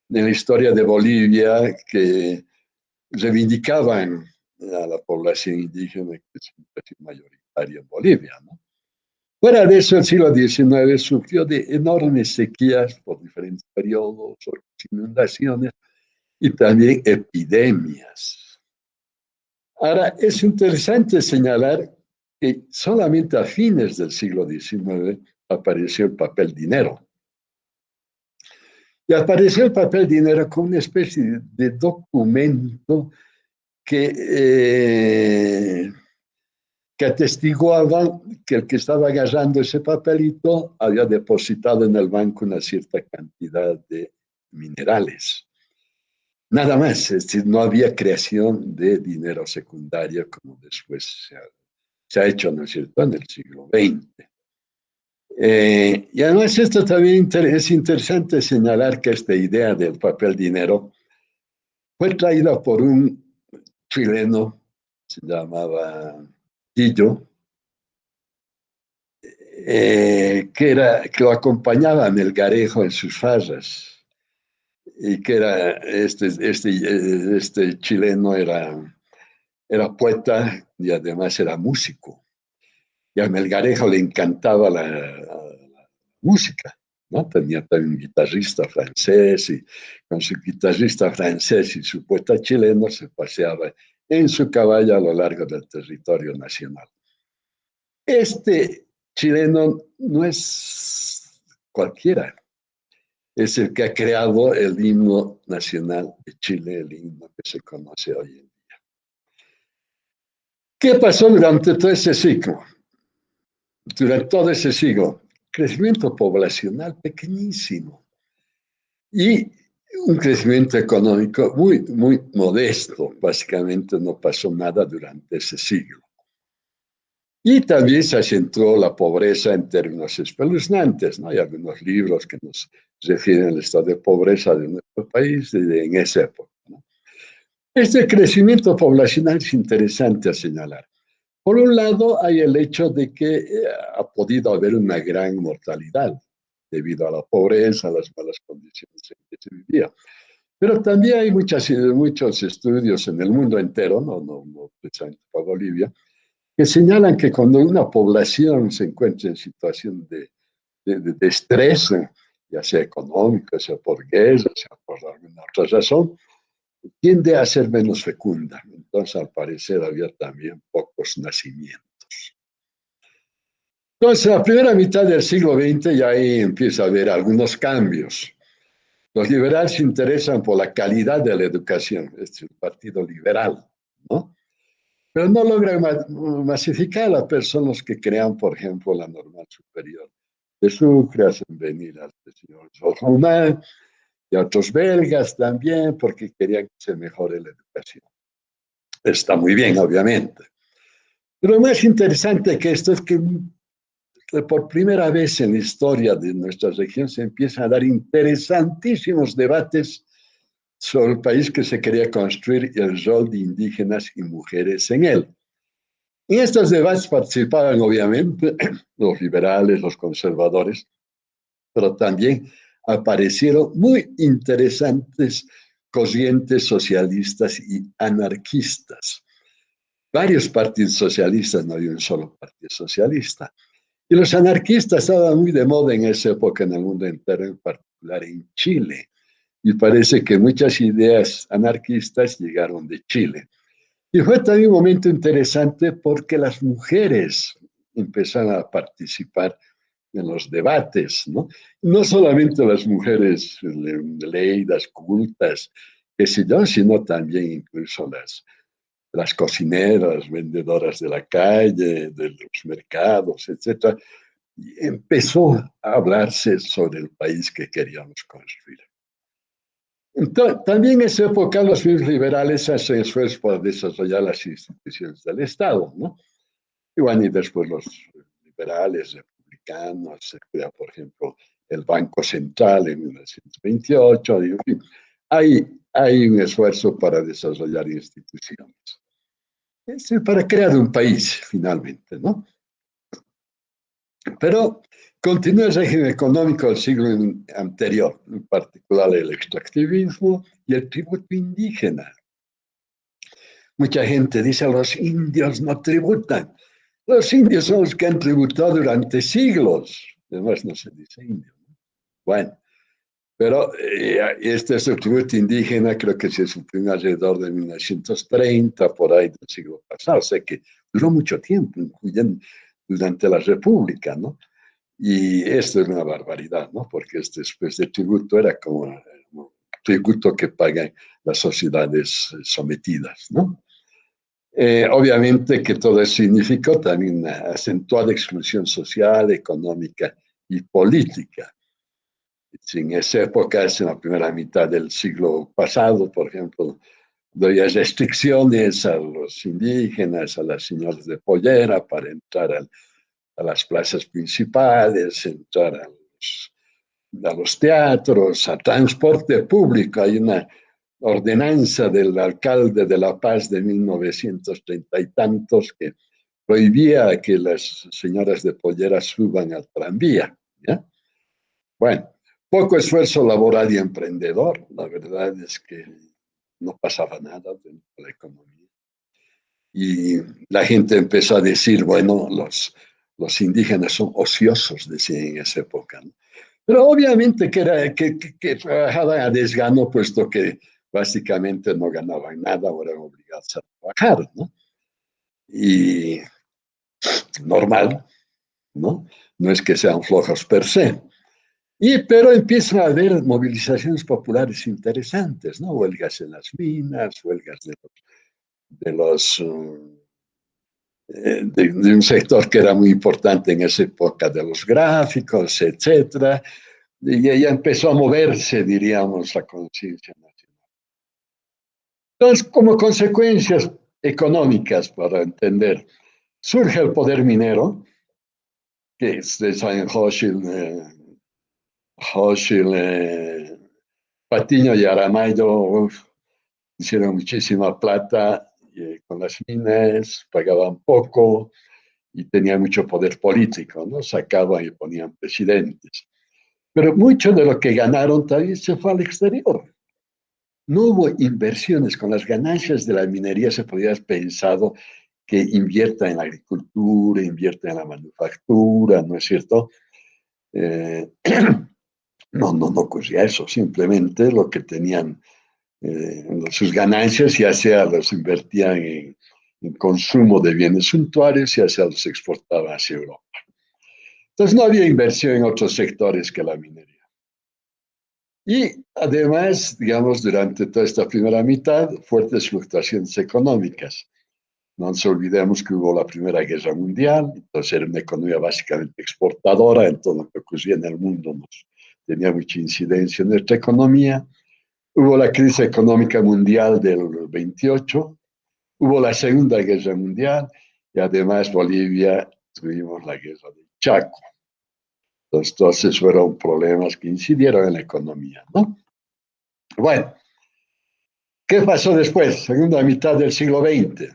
de la historia de Bolivia que reivindicaban a la población indígena, que es mayoritaria en Bolivia, ¿no? Fuera de eso, el siglo XIX sufrió de enormes sequías por diferentes periodos, inundaciones y también epidemias. Ahora, es interesante señalar que solamente a fines del siglo XIX apareció el papel dinero. Y apareció el papel dinero como una especie de documento que atestiguaba que el que estaba agarrando ese papelito había depositado en el banco una cierta cantidad de minerales. Nada más, es decir, no había creación de dinero secundario como después se ha hecho, ¿no es cierto?, en el siglo XX. Y además esto también es interesante señalar que esta idea del papel dinero fue traída por un chileno, se llamaba Quillo, que lo acompañaba a Melgarejo en sus farras, y que era este chileno era poeta y además era músico. Y a Melgarejo le encantaba la música, ¿no? Tenía también un guitarrista francés, y con su guitarrista francés y su poeta chileno se paseaba en su caballo a lo largo del territorio nacional. Este chileno no es cualquiera, es el que ha creado el himno nacional de Chile, el himno que se conoce hoy en día. ¿Qué pasó durante todo ese ciclo? Durante todo ese siglo, crecimiento poblacional pequeñísimo y un crecimiento económico muy, muy modesto. Básicamente no pasó nada durante ese siglo. Y también se acentuó la pobreza en términos espeluznantes, ¿no? Hay algunos libros que nos refieren al estado de pobreza de nuestro país en esa época, ¿no? Este crecimiento poblacional es interesante a señalar. Por un lado, hay el hecho de que ha podido haber una gran mortalidad debido a la pobreza, a las malas condiciones en que se vivía. Pero también hay muchos estudios en el mundo entero, no precisamente para Bolivia, que señalan que cuando una población se encuentra en situación de estrés, ya sea económico, sea por guerra, sea por alguna otra razón, tiende a ser menos fecunda. Entonces, al parecer, había también pocos nacimientos. Entonces, la primera mitad del siglo XX ya ahí empieza a haber algunos cambios. Los liberales se interesan por la calidad de la educación, es el Partido Liberal, ¿no? Pero no logran masificar a las personas que crean, por ejemplo, la normal superior de Sucre, hacen venir al señor Román y a otros belgas también, porque querían que se mejore la educación. Está muy bien, obviamente. Pero lo más interesante que esto es que por primera vez en la historia de nuestra región se empiezan a dar interesantísimos debates sobre el país que se quería construir y el rol de indígenas y mujeres en él. En estos debates participaban obviamente los liberales, los conservadores, pero también aparecieron muy interesantes corrientes socialistas y anarquistas. Varios partidos socialistas, no había un solo partido socialista. Y los anarquistas estaban muy de moda en esa época en el mundo entero, en particular en Chile. Y parece que muchas ideas anarquistas llegaron de Chile. Y fue también un momento interesante porque las mujeres empezaron a participar en los debates, ¿no? No solamente las mujeres leídas, cultas, qué sé yo, sino también incluso las cocineras, vendedoras de la calle, de los mercados, etc. Y empezó a hablarse sobre el país que queríamos construir. Entonces, también en esa época los liberales hacen esfuerzos para desarrollar las instituciones del Estado, ¿no? Y bueno, y después los liberales, republicanos, se crea, por ejemplo, el Banco Central en 1928, y en fin, hay un esfuerzo para desarrollar instituciones. Es para crear un país, finalmente, ¿no? Pero continúa el régimen económico del siglo anterior, en particular el extractivismo y el tributo indígena. Mucha gente dice, los indios no tributan. Los indios son los que han tributado durante siglos. Además, no se dice indio, ¿no? Bueno, pero este es el tributo indígena, creo que se suprimió alrededor de 1930, por ahí del siglo pasado. O sea que duró mucho tiempo, incluyendo durante la República, ¿no? Y esto es una barbaridad, ¿no? Porque después de tributo era como un tributo que pagan las sociedades sometidas, ¿no? Obviamente que todo eso significó también una acentuada exclusión social, económica y política. En esa época, en la primera mitad del siglo pasado, por ejemplo, había restricciones a los indígenas, a las señoras de pollera para entrar a las plazas principales, entrar a los teatros, a transporte público. Hay una ordenanza del alcalde de La Paz de 1930 y tantos que prohibía que las señoras de pollera suban al tranvía, ¿ya? Bueno, poco esfuerzo laboral y emprendedor. La verdad es que no pasaba nada dentro de la economía. Y la gente empezó a decir, bueno, los indígenas son ociosos, decían en esa época, ¿no? Pero obviamente que trabajaban a desgano, puesto que básicamente no ganaban nada, eran obligados a trabajar, ¿no? Y normal, ¿no? No es que sean flojos per se. Pero empiezan a haber movilizaciones populares interesantes, ¿no? Huelgas en las minas, huelgas de un sector que era muy importante en esa época, de los gráficos, etcétera. Y ella empezó a moverse, diríamos, la conciencia nacional. Entonces, como consecuencias económicas, para entender, surge el poder minero, que ustedes saben, Hochschild, Patiño y Aramayo hicieron muchísima plata con las minas, pagaban poco y tenían mucho poder político, ¿no? Sacaban y ponían presidentes. Pero mucho de lo que ganaron también se fue al exterior. No hubo inversiones. Con las ganancias de la minería se podría haber pensado que invierta en la agricultura, invierta en la manufactura, ¿no es cierto? No ocurría eso. Simplemente lo que tenían sus ganancias, ya sea los invertían en consumo de bienes suntuarios, ya sea los exportaban hacia Europa. Entonces no había inversión en otros sectores que la minería. Y además, digamos, durante toda esta primera mitad, fuertes fluctuaciones económicas. No nos olvidemos que hubo la Primera Guerra Mundial, entonces era una economía básicamente exportadora, en todo lo que ocurría en el mundo tenía mucha incidencia en nuestra economía. Hubo la crisis económica mundial del 28, hubo la Segunda Guerra Mundial y además Bolivia tuvimos la guerra del Chaco. Entonces fueron problemas que incidieron en la economía, ¿no? Bueno, ¿qué pasó después? Segunda mitad del siglo XX.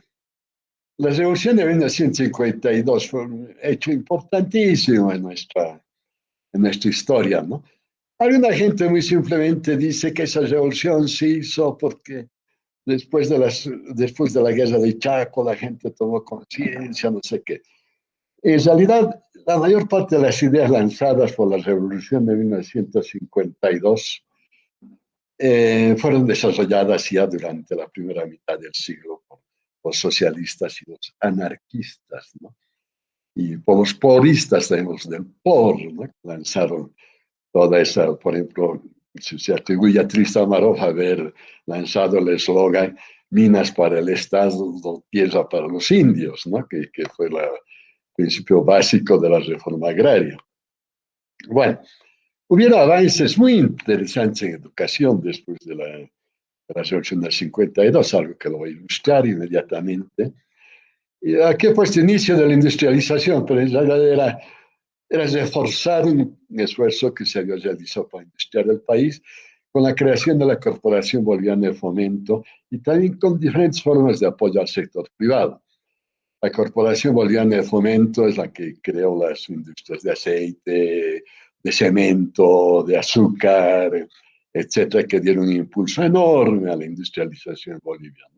La revolución de 1952 fue un hecho importantísimo en nuestra historia, ¿no? Alguna gente muy simplemente dice que esa revolución se hizo porque después de la guerra de Chaco la gente tomó conciencia, no sé qué. En realidad, la mayor parte de las ideas lanzadas por la revolución de 1952 fueron desarrolladas ya durante la primera mitad del siglo por los socialistas y los anarquistas, ¿no? Y por los poristas, tenemos del POR, ¿no? Lanzaron toda esa, por ejemplo, se atribuye a Tristan Maroff haber lanzado el eslogan minas para el Estado, tierra para los indios, ¿no? Que fue el principio básico de la reforma agraria. Bueno, hubieron avances muy interesantes en educación después de la revolución del 52, algo que lo voy a ilustrar inmediatamente. Y aquí fue el inicio de la industrialización, pero en realidad era reforzar un esfuerzo que se había realizado para industriar el país con la creación de la Corporación Boliviana de Fomento y también con diferentes formas de apoyo al sector privado. La Corporación Boliviana de Fomento es la que creó las industrias de aceite, de cemento, de azúcar, etcétera, que dieron un impulso enorme a la industrialización boliviana.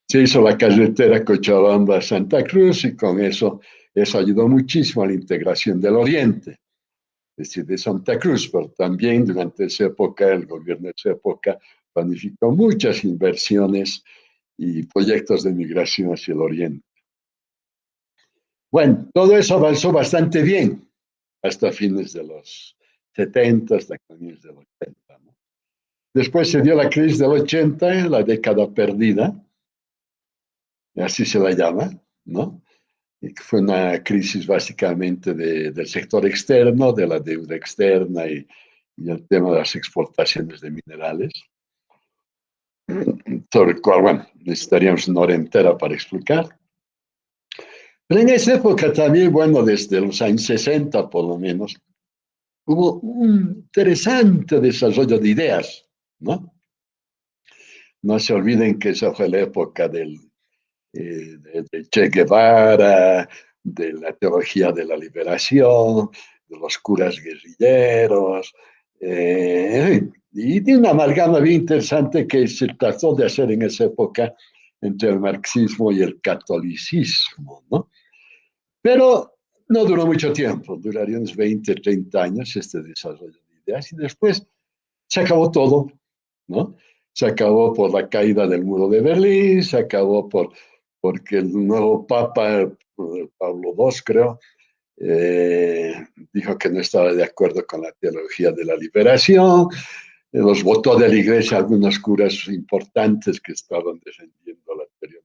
Se hizo la carretera Cochabamba-Santa Cruz y con eso ayudó muchísimo a la integración del Oriente, es decir, de Santa Cruz, pero también durante esa época, el gobierno de esa época planificó muchas inversiones y proyectos de migración hacia el Oriente. Bueno, todo eso avanzó bastante bien hasta fines de los 70, hasta fines de los 80, ¿no? Después se dio la crisis del 80, la década perdida, así se la llama, ¿no? Y que fue una crisis básicamente del sector externo, de la deuda externa y el tema de las exportaciones de minerales, sobre el cual, bueno, necesitaríamos una hora entera para explicar. Pero en esa época también, bueno, desde los años 60 por lo menos, hubo un interesante desarrollo de ideas, ¿no? No se olviden que esa fue la época de Che Guevara, de la teología de la liberación, de los curas guerrilleros, y de una amalgama bien interesante que se trató de hacer en esa época entre el marxismo y el catolicismo, ¿no? Pero no duró mucho tiempo, duraría unos 20, 30 años este desarrollo de ideas y después se acabó todo, ¿no? Se acabó por la caída del muro de Berlín, se acabó porque el nuevo Papa, Pablo II, creo, dijo que no estaba de acuerdo con la teología de la liberación, los votó de la iglesia algunos curas importantes que estaban defendiendo la teoría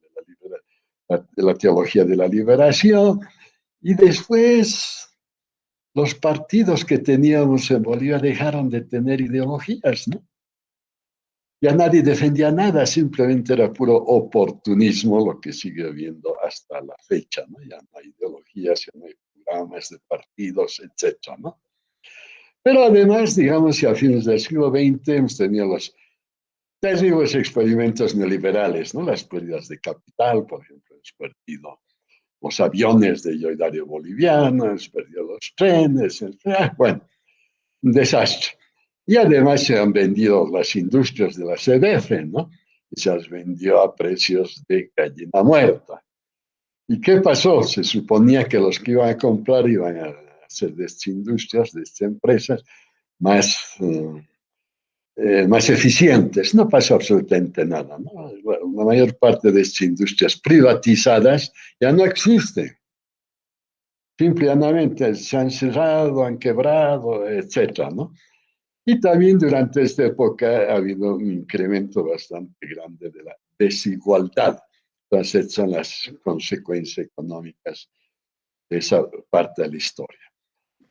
de la teología de la liberación, y después los partidos que teníamos en Bolivia dejaron de tener ideologías, ¿no? Ya nadie defendía nada, simplemente era puro oportunismo, lo que sigue habiendo hasta la fecha, ¿no? Ya no hay ideologías, ya no hay programas de partidos, etcétera, ¿no? Pero además, digamos que a fines del siglo XX hemos tenido los terribles experimentos neoliberales, ¿no? Las pérdidas de capital, por ejemplo, hemos perdido los aviones de Yoidario Boliviano, hemos perdido los trenes, bueno, un desastre. Y además se han vendido las industrias de la CDF, ¿no? Y se las vendió a precios de gallina muerta. ¿Y qué pasó? Se suponía que los que iban a comprar iban a hacer de estas industrias, de estas empresas, más, más eficientes. No pasó absolutamente nada, ¿no? La mayor parte de estas industrias privatizadas ya no existen. Simplemente se han cerrado, han quebrado, etcétera, ¿no? Y también durante esta época ha habido un incremento bastante grande de la desigualdad. Entonces, son las consecuencias económicas de esa parte de la historia.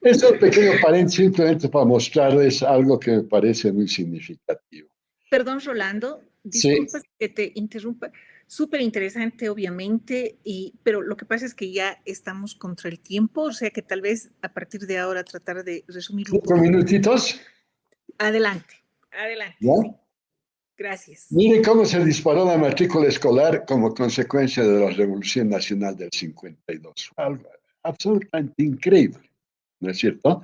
Este pequeño paréntesis simplemente para mostrarles algo que me parece muy significativo. Perdón, Rolando, disculpas Sí. que te interrumpa. Súper interesante, obviamente, pero lo que pasa es que ya estamos contra el tiempo, o sea que tal vez a partir de ahora tratar de resumirlo un 5 poquito. minutitos. Adelante, adelante. ¿Ya? Sí. Gracias. Mire cómo se disparó la matrícula escolar como consecuencia de la Revolución Nacional del 52. Algo absolutamente increíble, ¿no es cierto?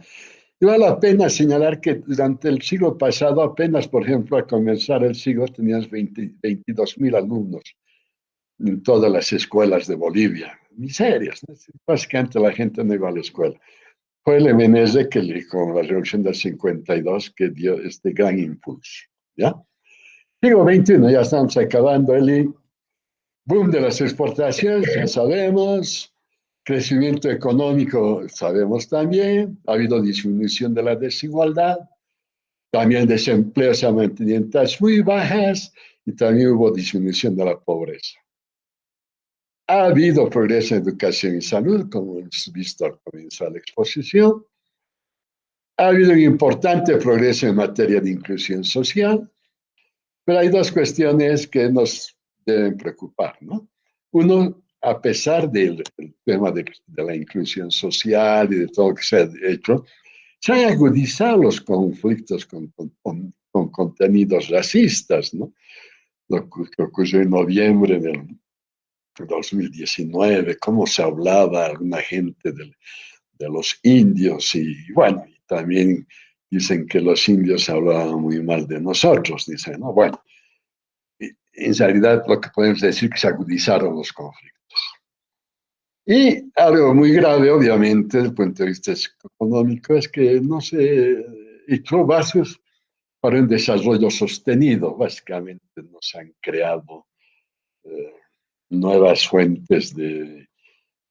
Y vale la pena señalar que durante el siglo pasado, apenas, por ejemplo, a comenzar el siglo, tenías 22.000 alumnos en todas las escuelas de Bolivia. Miserias, ¿no? Básicamente la gente no iba a la escuela. Fue el MNS que, con la revolución del 52, que dio este gran impulso. ¿Ya? Siglo XXI, ya estamos acabando, Eli. Boom de las exportaciones, ya sabemos. Crecimiento económico, sabemos también. Ha habido disminución de la desigualdad. También el desempleo se ha mantenido en tasas muy bajas y también hubo disminución de la pobreza. Ha habido progreso en educación y salud, como hemos visto al comenzar la exposición. Ha habido un importante progreso en materia de inclusión social, pero hay dos cuestiones que nos deben preocupar, ¿no? Uno, a pesar del tema de la inclusión social y de todo lo que se ha hecho, se han agudizado los conflictos con contenidos racistas, ¿no? Lo que ocurrió en noviembre del 2019, cómo se hablaba alguna gente de los indios y bueno, y también dicen que los indios hablaban muy mal de nosotros, dicen, ¿no? Bueno, en realidad lo que podemos decir es que se agudizaron los conflictos. Y algo muy grave, obviamente, desde el punto de vista económico, es que no se echó bases para un desarrollo sostenido. Básicamente no se han creado eh, nuevas fuentes de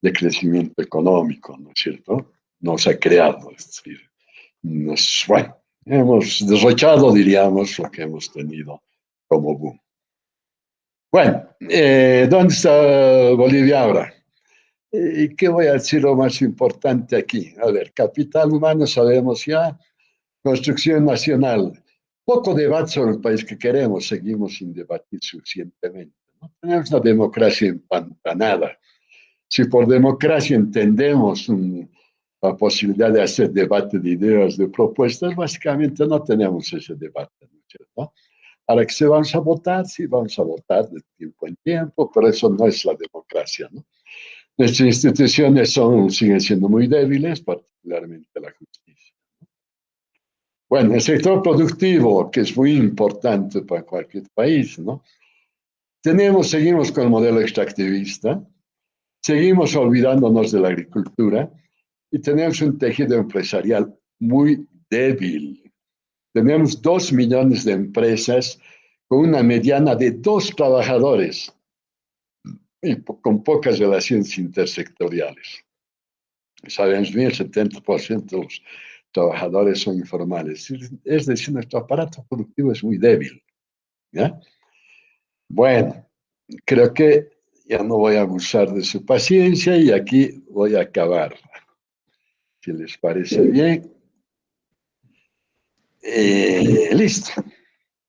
crecimiento económico, ¿no es cierto? No se ha creado, es decir, bueno, hemos derrochado, diríamos, lo que hemos tenido como boom. Bueno, ¿dónde está Bolivia ahora? ¿Y qué voy a decir lo más importante aquí? A ver, capital humano sabemos ya, construcción nacional. Poco debate sobre el país que queremos, seguimos sin debatir suficientemente, ¿no? Tenemos una democracia empantanada. Si por democracia entendemos la posibilidad de hacer debate de ideas, de propuestas, básicamente no tenemos ese debate, ¿no es cierto? Ahora que se vamos a votar, sí, vamos a votar de tiempo en tiempo, pero eso no es la democracia, ¿no? Nuestras instituciones siguen siendo muy débiles, particularmente la justicia. Bueno, el sector productivo, que es muy importante para cualquier país, ¿no? Seguimos con el modelo extractivista, seguimos olvidándonos de la agricultura y tenemos un tejido empresarial muy débil. Tenemos 2 millones de empresas con una mediana de 2 trabajadores y con pocas relaciones intersectoriales. Sabemos bien, el 70% de los trabajadores son informales. Es decir, nuestro aparato productivo es muy débil. ¿Ya? Bueno, creo que ya no voy a abusar de su paciencia y aquí voy a acabar. Si les parece bien. Listo.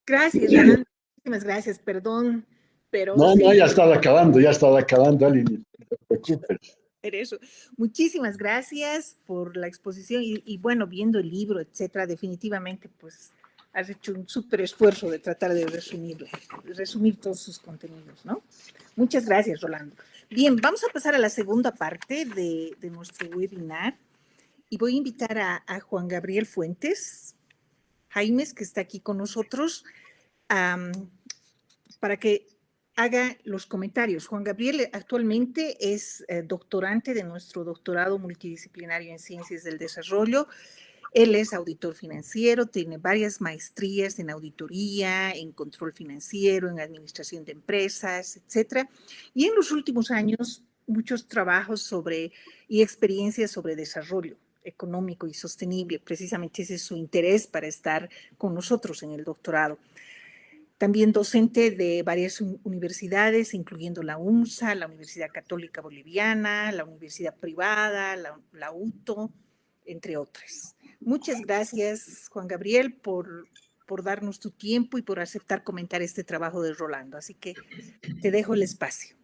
Gracias, Rolando. Muchísimas gracias. Perdón, pero No, no, sí, ya estaba acabando, Ali, no te preocupes. eso. Muchísimas gracias por la exposición y bueno, viendo el libro, etcétera, definitivamente, pues has hecho un súper esfuerzo de tratar de resumir todos sus contenidos, ¿no? Muchas gracias, Rolando. Bien, vamos a pasar a la segunda parte de nuestro webinar y voy a invitar a Juan Gabriel Fuentes, Jaimes, que está aquí con nosotros, para que haga los comentarios. Juan Gabriel actualmente es doctorante de nuestro doctorado multidisciplinario en Ciencias del Desarrollo. Él es auditor financiero, tiene varias maestrías en auditoría, en control financiero, en administración de empresas, etcétera. Y en los últimos años, muchos trabajos y experiencias sobre desarrollo económico y sostenible. Precisamente ese es su interés para estar con nosotros en el doctorado. También docente de varias universidades, incluyendo la UNSA, la Universidad Católica Boliviana, la Universidad Privada, la UTO, entre otras. Muchas gracias, Juan Gabriel, por darnos tu tiempo y por aceptar comentar este trabajo de Rolando. Así que te dejo el espacio.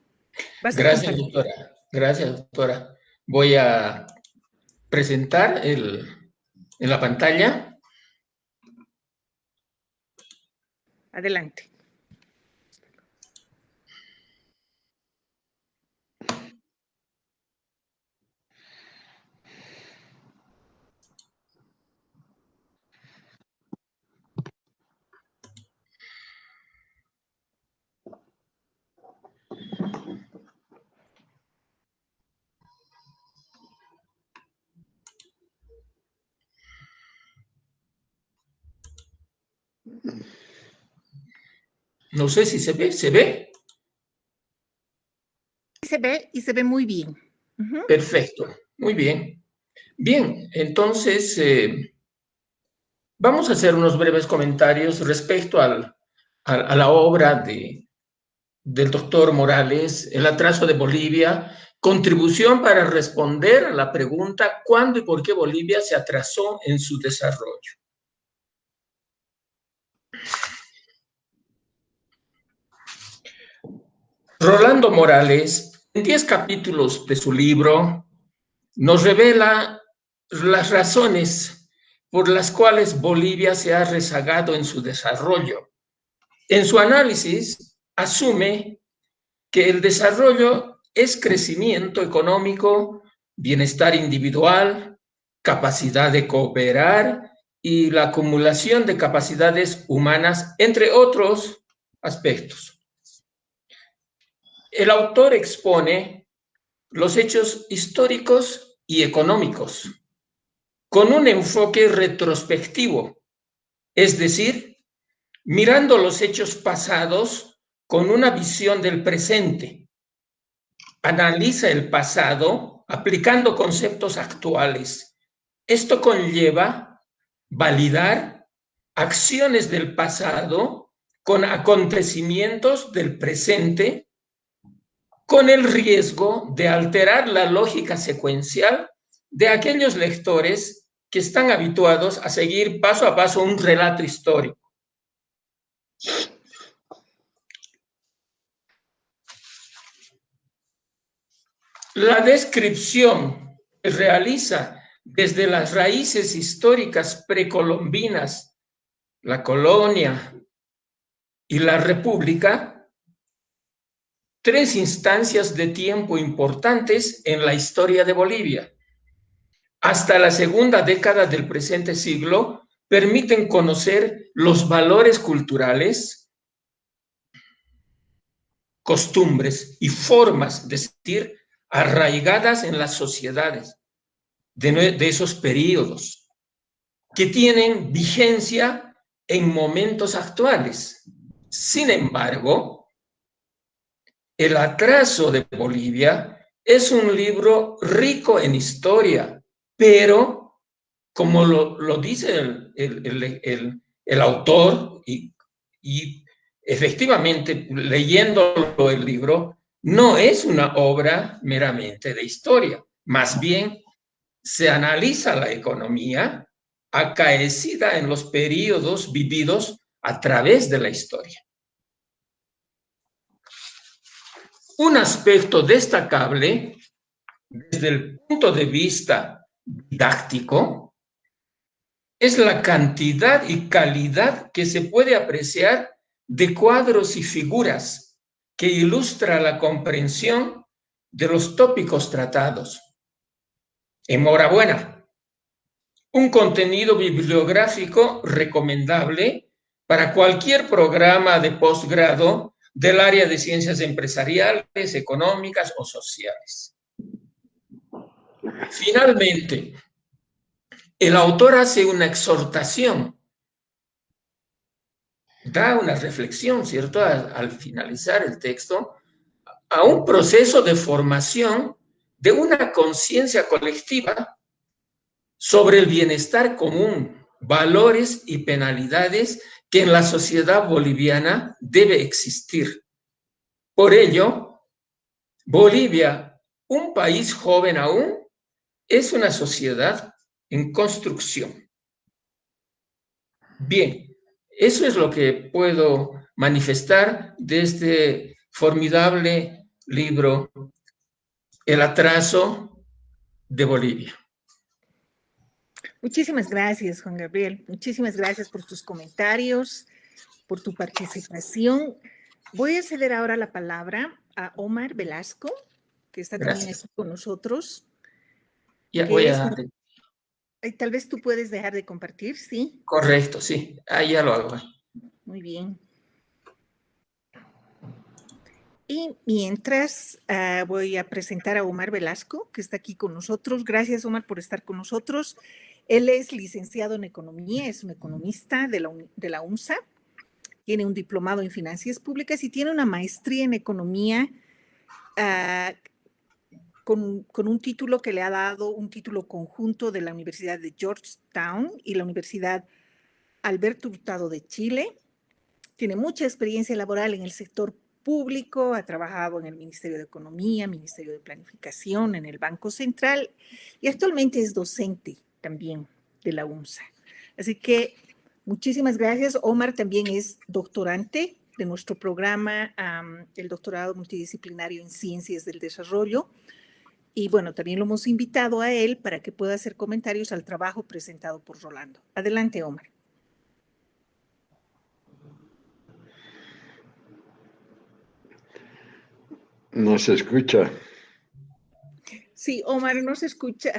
Vas a Gracias, compartir. doctora. Gracias, doctora. Voy a presentar en la pantalla. Adelante. No sé si se ve, ¿se ve? Se ve y se ve muy bien. Perfecto, muy bien. Bien, entonces vamos a hacer unos breves comentarios respecto a la obra del doctor Morales, El atraso de Bolivia, contribución para responder a la pregunta ¿cuándo y por qué Bolivia se atrasó en su desarrollo? Rolando Morales, en 10 capítulos de su libro, nos revela las razones por las cuales Bolivia se ha rezagado en su desarrollo. En su análisis, asume que el desarrollo es crecimiento económico, bienestar individual, capacidad de cooperar y la acumulación de capacidades humanas, entre otros aspectos. El autor expone los hechos históricos y económicos con un enfoque retrospectivo, es decir, mirando los hechos pasados con una visión del presente. Analiza el pasado aplicando conceptos actuales. Esto conlleva validar acciones del pasado con acontecimientos del presente, con el riesgo de alterar la lógica secuencial de aquellos lectores que están habituados a seguir paso a paso un relato histórico. La descripción que realiza desde las raíces históricas precolombinas, la colonia y la república, 3 instancias de tiempo importantes en la historia de Bolivia. Hasta la segunda década del presente siglo, permiten conocer los valores culturales, costumbres y formas de sentir arraigadas en las sociedades de esos periodos, que tienen vigencia en momentos actuales. Sin embargo, El atraso de Bolivia es un libro rico en historia, pero como lo dice el autor, y efectivamente leyendo el libro, no es una obra meramente de historia, más bien se analiza la economía acaecida en los periodos vividos a través de la historia. Un aspecto destacable desde el punto de vista didáctico es la cantidad y calidad que se puede apreciar de cuadros y figuras que ilustra la comprensión de los tópicos tratados. Enhorabuena. Un contenido bibliográfico recomendable para cualquier programa de posgrado del área de ciencias empresariales, económicas o sociales. Finalmente, el autor hace una exhortación, da una reflexión, ¿cierto?, al finalizar el texto, a un proceso de formación de una conciencia colectiva sobre el bienestar común, valores y penalidades que en la sociedad boliviana debe existir. Por ello, Bolivia, un país joven aún, es una sociedad en construcción. Bien, eso es lo que puedo manifestar de este formidable libro, El atraso de Bolivia. Muchísimas gracias, Juan Gabriel. Muchísimas gracias por tus comentarios, por tu participación. Voy a ceder ahora la palabra a Omar Velasco, que está también aquí con nosotros. Ya voy a... Tal vez tú puedes dejar de compartir, ¿sí? Correcto, sí. Ahí ya lo hago. Muy bien. Y mientras voy a presentar a Omar Velasco, que está aquí con nosotros. Gracias, Omar, por estar con nosotros. Él es licenciado en economía, es un economista de la UNSA, tiene un diplomado en finanzas públicas y tiene una maestría en economía con un título que le ha dado un título conjunto de la Universidad de Georgetown y la Universidad Alberto Hurtado de Chile. Tiene mucha experiencia laboral en el sector público, ha trabajado en el Ministerio de Economía, Ministerio de Planificación, en el Banco Central y actualmente es docente también de la UNSA. Así que muchísimas gracias. Omar también es doctorante de nuestro programa, el doctorado multidisciplinario en Ciencias del Desarrollo. Y bueno, también lo hemos invitado a él para que pueda hacer comentarios al trabajo presentado por Rolando. Adelante, Omar. No se escucha. Sí, Omar, no se escucha.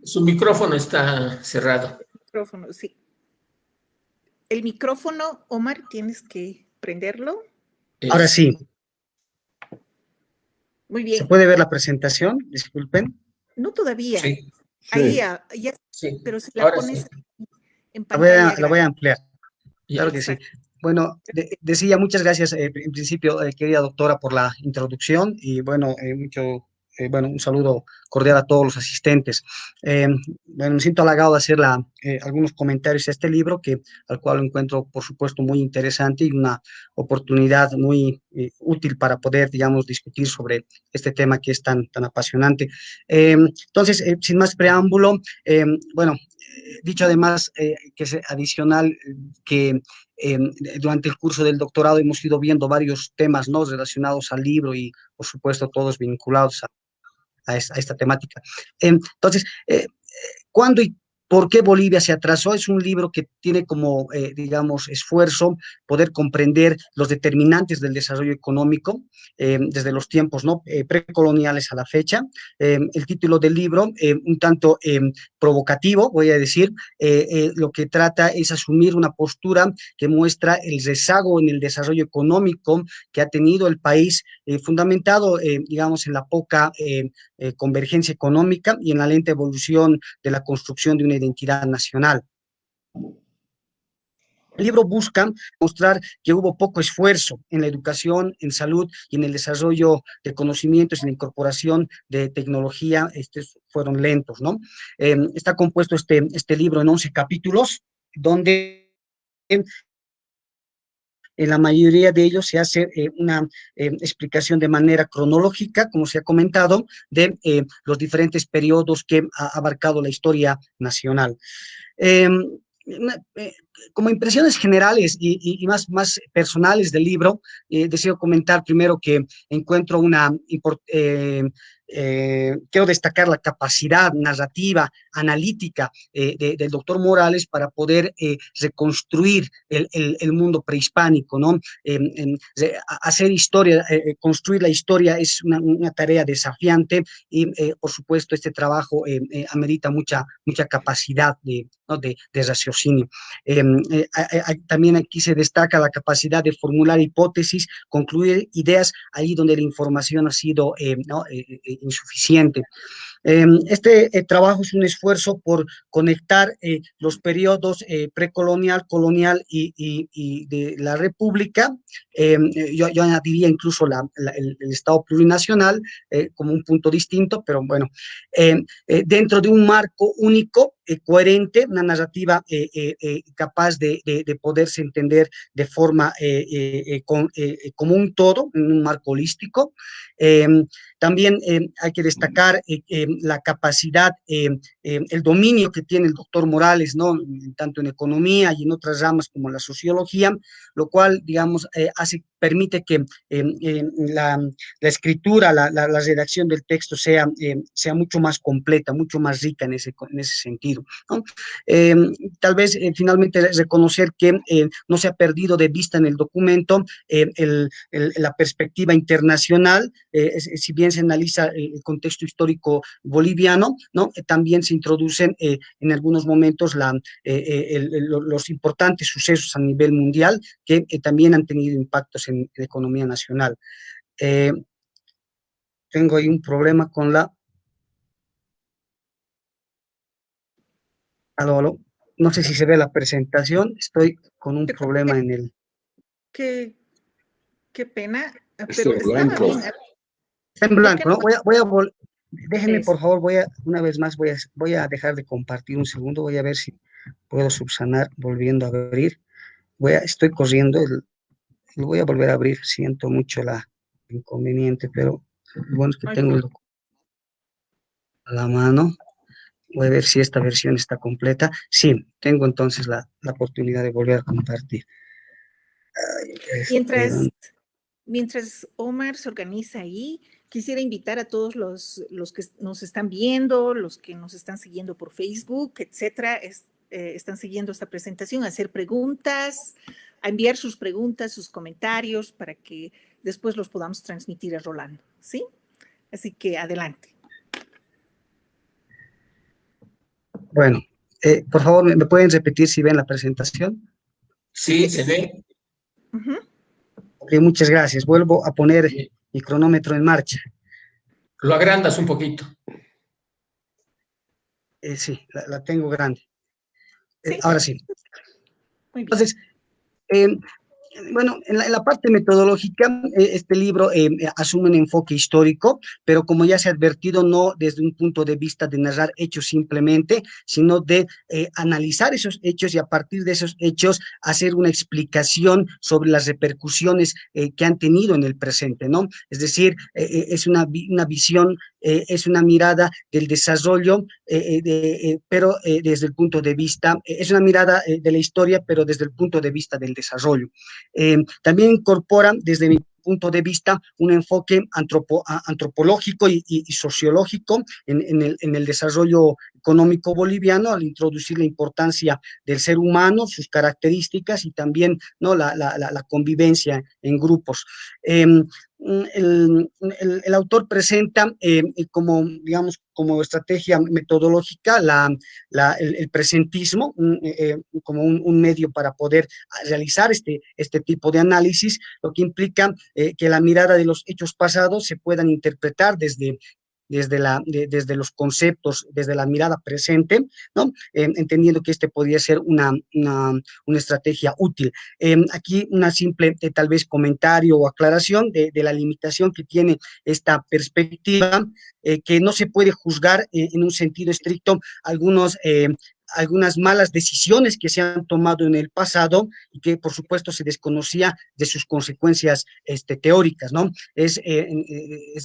Su micrófono está cerrado. El micrófono, sí. El micrófono, Omar, tienes que prenderlo. Ahora sí. Muy ¿Se bien. puede ver la presentación? Disculpen. No todavía. Sí, Ahí Sí. ya, sí. pero si la Ahora pones sí. en La voy pantalla a, la voy a ampliar. Ya. Claro que sí. Exacto. Bueno, decía muchas gracias en principio, querida doctora, por la introducción y bueno, un saludo cordial a todos los asistentes. Eh, bueno, me siento halagado de hacer algunos comentarios a este libro, al cual lo encuentro, por supuesto, muy interesante y una oportunidad muy útil para poder, digamos, discutir sobre este tema que es tan apasionante. Entonces, sin más preámbulo, bueno, dicho además que es adicional que eh, durante el curso del doctorado hemos ido viendo varios temas, ¿no?, relacionados al libro y, por supuesto, todos vinculados a esta temática. Entonces, ¿cuándo y por qué Bolivia se atrasó? Es un libro que tiene como, digamos, esfuerzo poder comprender los determinantes del desarrollo económico desde los tiempos, ¿no?, precoloniales a la fecha. El título del libro, un tanto provocativo, voy a decir, lo que trata es asumir una postura que muestra el rezago en el desarrollo económico que ha tenido el país, fundamentado, digamos, en la poca convergencia económica y en la lenta evolución de la construcción de una identidad nacional. El libro busca mostrar que hubo poco esfuerzo en la educación, en salud y en el desarrollo de conocimientos y la incorporación de tecnología, fueron lentos, ¿no? Está compuesto este libro en 11 capítulos, donde en la mayoría de ellos se hace una explicación de manera cronológica, como se ha comentado, de los diferentes periodos que ha abarcado la historia nacional. Eh, como impresiones generales y más personales del libro, deseo comentar primero que encuentro quiero destacar la capacidad narrativa, analítica del doctor Morales para poder reconstruir el mundo prehispánico, ¿no? Hacer historia, construir la historia es una tarea desafiante y, por supuesto, este trabajo amerita mucha capacidad ¿no?, de raciocinio. También aquí se destaca la capacidad de formular hipótesis, concluir ideas ahí donde la información ha sido ¿no?, insuficiente. Este trabajo es un esfuerzo por conectar los periodos precolonial, colonial y de la República. Yo añadiría incluso el Estado plurinacional como un punto distinto, pero bueno, dentro de un marco único, coherente, una narrativa capaz de poderse entender de forma como un todo, en un marco holístico. También hay que destacar la capacidad, el dominio que tiene el doctor Morales, ¿no?, tanto en economía y en otras ramas como la sociología, lo cual, digamos, permite que la escritura, la redacción del texto sea mucho más completa, mucho más rica en ese sentido, ¿no? Tal vez finalmente reconocer que no se ha perdido de vista en el documento la perspectiva internacional, si bien se analiza el contexto histórico boliviano, ¿no?, también se introducen en algunos momentos los importantes sucesos a nivel mundial que también han tenido impactos en la economía nacional. Tengo ahí un problema con la... Aló, aló. No sé si se ve la presentación, estoy con un Qué, problema en el... qué- qué pena, Está pero en estaba blanco. bien. Está en ¿Por qué blanco, no ¿no? Déjenme, es? por favor, una vez más, voy a dejar de compartir un segundo, voy a ver si puedo subsanar volviendo a abrir. Estoy corriendo, lo voy a volver a abrir, siento mucho la inconveniente, pero lo bueno es que Ay, tengo el documento a la mano. Voy a ver si esta versión está completa. Sí, tengo entonces la oportunidad de volver a compartir. Mientras, ¿Dónde? mientras Omar se organiza ahí, quisiera invitar a todos los que nos están viendo, los que nos están siguiendo por Facebook, etcétera, están siguiendo esta presentación, a hacer preguntas, a enviar sus preguntas, sus comentarios, para que después los podamos transmitir a Rolando, ¿sí? Así que adelante. Bueno, por favor, ¿me pueden repetir si ven la presentación? Sí, se ve. Ujú. Ok, muchas gracias. Vuelvo a poner mi cronómetro en marcha. Lo agrandas un poquito. Sí, la tengo grande. Sí, Ahora sí. muy bien. Entonces, eh, bueno, en la parte metodológica, este libro asume un enfoque histórico, pero como ya se ha advertido, no desde un punto de vista de narrar hechos simplemente, sino de analizar esos hechos y a partir de esos hechos hacer una explicación sobre las repercusiones que han tenido en el presente, ¿no? Es decir, es una visión, es una mirada del desarrollo, pero desde el punto de vista, es una mirada de la historia, pero desde el punto de vista del desarrollo. También incorpora, desde mi punto de vista, un enfoque antropológico y sociológico en el desarrollo económico boliviano, al introducir la importancia del ser humano, sus características y también, ¿no?, la convivencia en grupos. Eh, el autor presenta como, digamos, como estrategia metodológica el presentismo como un medio para poder realizar este tipo de análisis, lo que implica que la mirada de los hechos pasados se puedan interpretar desde los conceptos, desde la mirada presente, ¿no? Entendiendo que este podría ser una estrategia útil. Aquí una simple, tal vez, comentario o aclaración de la limitación que tiene esta perspectiva, que no se puede juzgar en un sentido estricto algunas malas decisiones que se han tomado en el pasado y que por supuesto se desconocía de sus consecuencias teóricas, ¿no? Es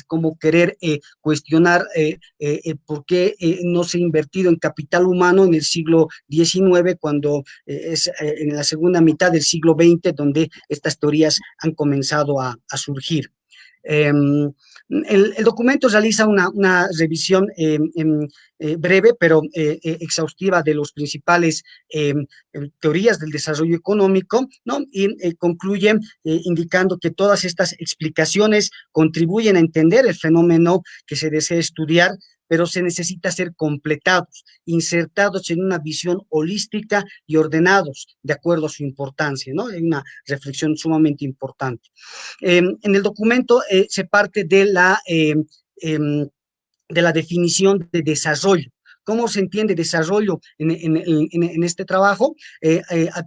como querer cuestionar por qué no se ha invertido en capital humano en el siglo XIX cuando es en la segunda mitad del siglo XX donde estas teorías han comenzado a surgir. El documento realiza una revisión breve pero exhaustiva de los principales teorías del desarrollo económico, ¿no? Y concluye indicando que todas estas explicaciones contribuyen a entender el fenómeno que se desea estudiar, pero se necesita ser completados, insertados en una visión holística y ordenados de acuerdo a su importancia, ¿no? Hay una reflexión sumamente importante. En el documento se parte de la definición de desarrollo. ¿Cómo se entiende desarrollo en este trabajo?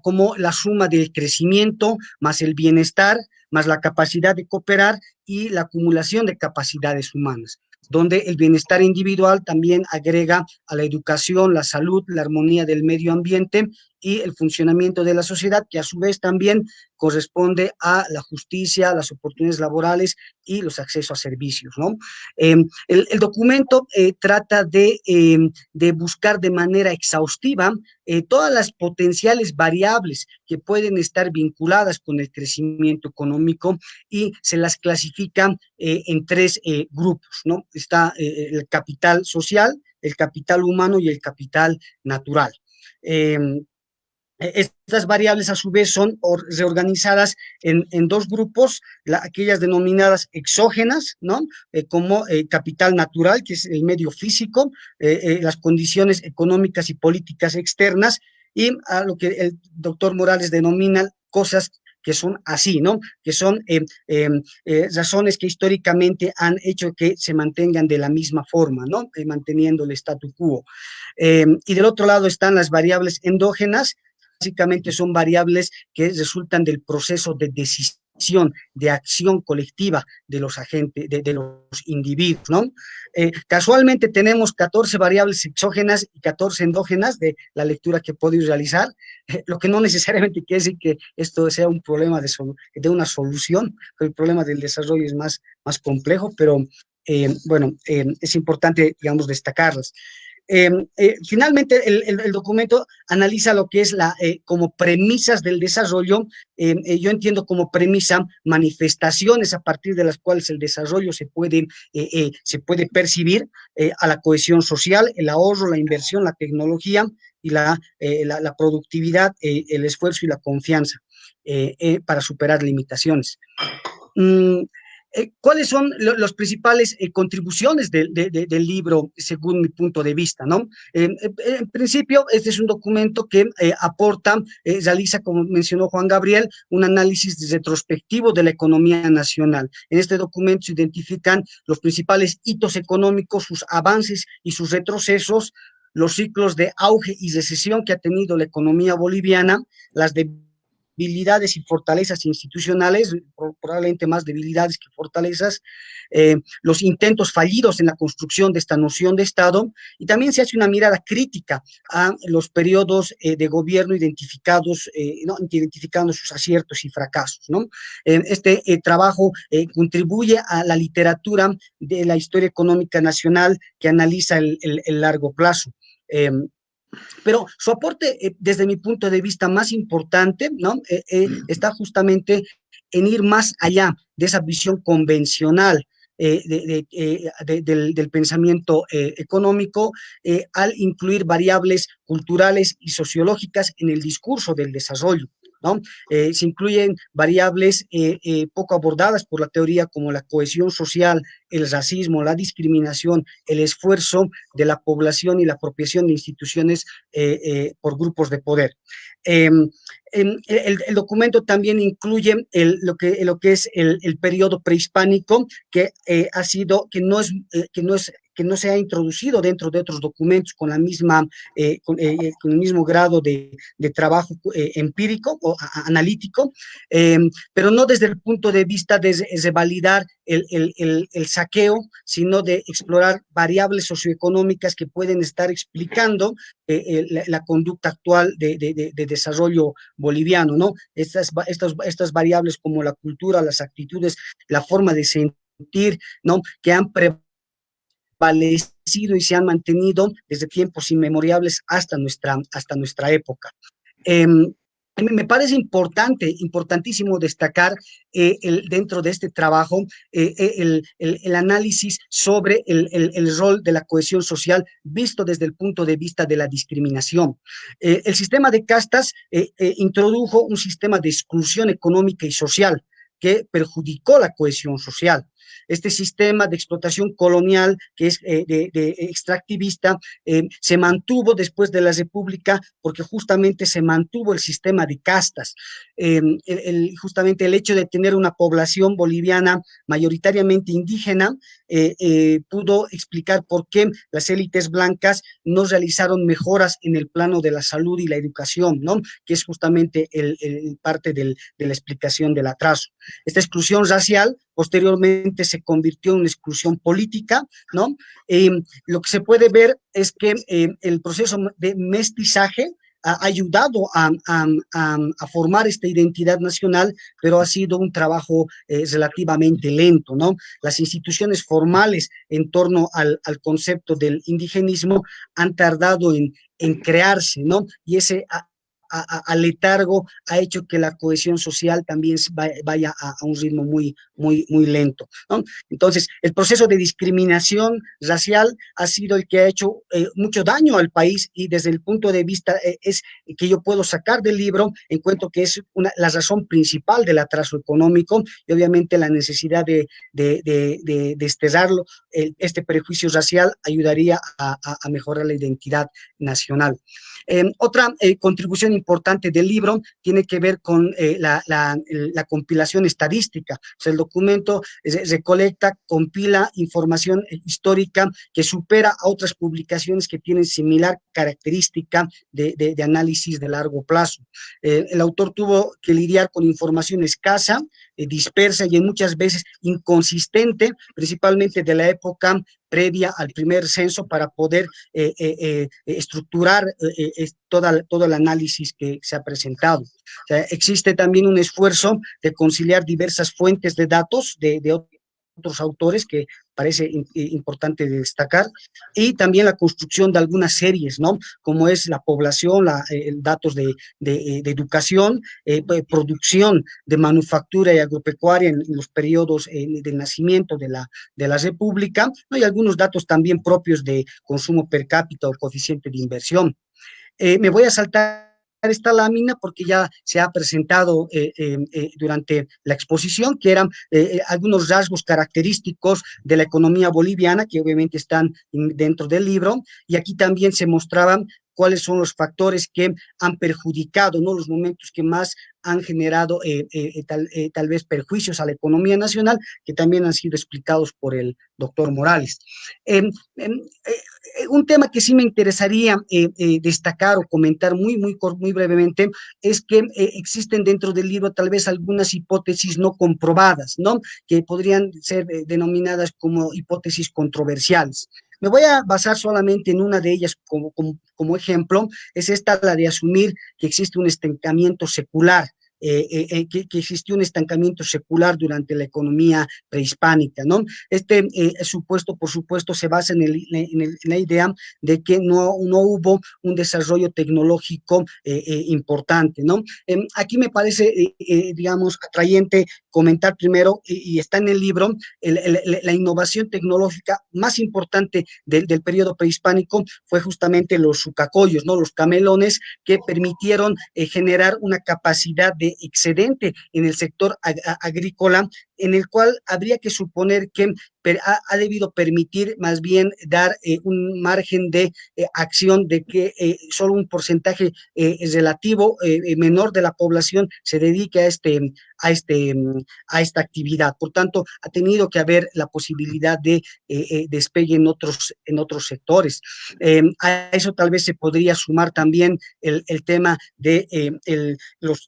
Como la suma del crecimiento más el bienestar, más la capacidad de cooperar y la acumulación de capacidades humanas, donde el bienestar individual también agrega a la educación, la salud, la armonía del medio ambiente y el funcionamiento de la sociedad, que a su vez también corresponde a la justicia, las oportunidades laborales y los accesos a servicios, ¿no? El documento trata de buscar de manera exhaustiva todas las potenciales variables que pueden estar vinculadas con el crecimiento económico y se las clasifica en tres grupos, ¿no? Está el capital social, el capital humano y el capital natural. Estas variables a su vez son reorganizadas en dos grupos, aquellas denominadas exógenas, ¿no? Como capital natural, que es el medio físico, las condiciones económicas y políticas externas, y a lo que el doctor Morales denomina cosas que son así, ¿no? Que son razones que históricamente han hecho que se mantengan de la misma forma, ¿no? Manteniendo el statu quo. Y del otro lado están las variables endógenas, básicamente son variables que resultan del proceso de decisión, de acción colectiva de los agentes, de los individuos, ¿no? Casualmente tenemos 14 variables exógenas y 14 endógenas de la lectura que podéis realizar, lo que no necesariamente quiere decir que esto sea un problema de una solución, el problema del desarrollo es más complejo, pero bueno, es importante, digamos, destacarlas. Finalmente, el documento analiza lo que es como premisas del desarrollo. Yo entiendo como premisa manifestaciones a partir de las cuales el desarrollo se puede percibir, a la cohesión social, el ahorro, la inversión, la tecnología y la productividad, el esfuerzo y la confianza para superar limitaciones. ¿Cuáles son las principales contribuciones del libro, según mi punto de vista, ¿no? En principio, este es un documento que aporta, realiza, como mencionó Juan Gabriel, un análisis retrospectivo de la economía nacional. En este documento se identifican los principales hitos económicos, sus avances y sus retrocesos, los ciclos de auge y recesión que ha tenido la economía boliviana, las debilidades y fortalezas institucionales, probablemente más debilidades que fortalezas, los intentos fallidos en la construcción de esta noción de Estado, y también se hace una mirada crítica a los periodos de gobierno identificados, ¿no? Identificando sus aciertos y fracasos, ¿no? Este trabajo contribuye a la literatura de la historia económica nacional que analiza el largo plazo. Pero su aporte, desde mi punto de vista más importante, ¿no? Está justamente en ir más allá de esa visión convencional del pensamiento económico, al incluir variables culturales y sociológicas en el discurso del desarrollo, ¿no? Se incluyen variables poco abordadas por la teoría, como la cohesión social, el racismo, la discriminación, el esfuerzo de la población y la apropiación de instituciones por grupos de poder. El documento también incluye lo que es el periodo prehispánico, que no se ha introducido dentro de otros documentos con el mismo grado de trabajo empírico o analítico, pero no desde el punto de vista de validar el saqueo, sino de explorar variables socioeconómicas que pueden estar explicando la conducta actual de desarrollo boliviano, ¿no? Estas variables como la cultura, las actitudes, la forma de sentir, ¿no? Que han prevalecido y se han mantenido desde tiempos inmemorables hasta nuestra época. Me parece importantísimo destacar dentro de este trabajo el análisis sobre el rol de la cohesión social visto desde el punto de vista de la discriminación. El sistema de castas introdujo un sistema de exclusión económica y social que perjudicó la cohesión social. Este sistema de explotación colonial, que es de extractivista, se mantuvo después de la República porque justamente se mantuvo el sistema de castas. Justamente el hecho de tener una población boliviana mayoritariamente indígena pudo explicar por qué las élites blancas no realizaron mejoras en el plano de la salud y la educación, ¿no? Que es justamente parte de la explicación del atraso. Esta exclusión racial posteriormente se convirtió en una exclusión política, ¿no? Lo que se puede ver es que el proceso de mestizaje ha ayudado a formar esta identidad nacional, pero ha sido un trabajo relativamente lento, ¿no? Las instituciones formales en torno al concepto del indigenismo han tardado en crearse, ¿no? Y ese letargo ha hecho que la cohesión social también vaya a un ritmo muy lento, ¿no? Entonces, el proceso de discriminación racial ha sido el que ha hecho mucho daño al país, y desde el punto de vista que yo puedo sacar del libro, encuentro que es la razón principal del atraso económico, y obviamente la necesidad de desterrarlo, este prejuicio racial ayudaría a mejorar la identidad nacional. Otra contribución importante del libro tiene que ver con la compilación estadística. O sea, el documento recolecta, compila información histórica que supera a otras publicaciones que tienen similar característica de análisis de largo plazo. El autor tuvo que lidiar con información escasa, dispersa y en muchas veces inconsistente, principalmente de la época previa al primer censo, para poder estructurar todo el análisis que se ha presentado. O sea, existe también un esfuerzo de conciliar diversas fuentes de datos de otros autores que parece importante destacar, y también la construcción de algunas series, ¿no? Como es la población, datos de educación, producción de manufactura y agropecuaria en los periodos del nacimiento de la República, ¿no? Y algunos datos también propios de consumo per cápita o coeficiente de inversión. Me voy a saltar esta lámina porque ya se ha presentado durante la exposición, que eran algunos rasgos característicos de la economía boliviana, que obviamente están dentro del libro, y aquí también se mostraban cuáles son los factores que han perjudicado, ¿no? Los momentos que más han generado tal vez perjuicios a la economía nacional, que también han sido explicados por el doctor Morales. Un tema que sí me interesaría destacar o comentar muy brevemente es que existen dentro del libro tal vez algunas hipótesis no comprobadas, ¿no? Que podrían ser denominadas como hipótesis controversiales. Me voy a basar solamente en una de ellas como ejemplo, es esta, la de asumir que existe un estancamiento secular. Que existió un estancamiento secular durante la economía prehispánica, ¿no? Este supuesto, por supuesto, se basa en la idea de que no hubo un desarrollo tecnológico importante, ¿no? Aquí me parece, digamos, atrayente comentar primero, y está en el libro, la innovación tecnológica más importante del periodo prehispánico fue justamente los sucacoyos, ¿no? Los camelones, que permitieron generar una capacidad de excedente en el sector agrícola, en el cual habría que suponer que ha debido permitir más bien dar un margen de acción de que solo un porcentaje relativo menor de la población se dedique a esta actividad. Por tanto, ha tenido que haber la posibilidad de despegue en otros sectores. A eso tal vez se podría sumar también el tema de los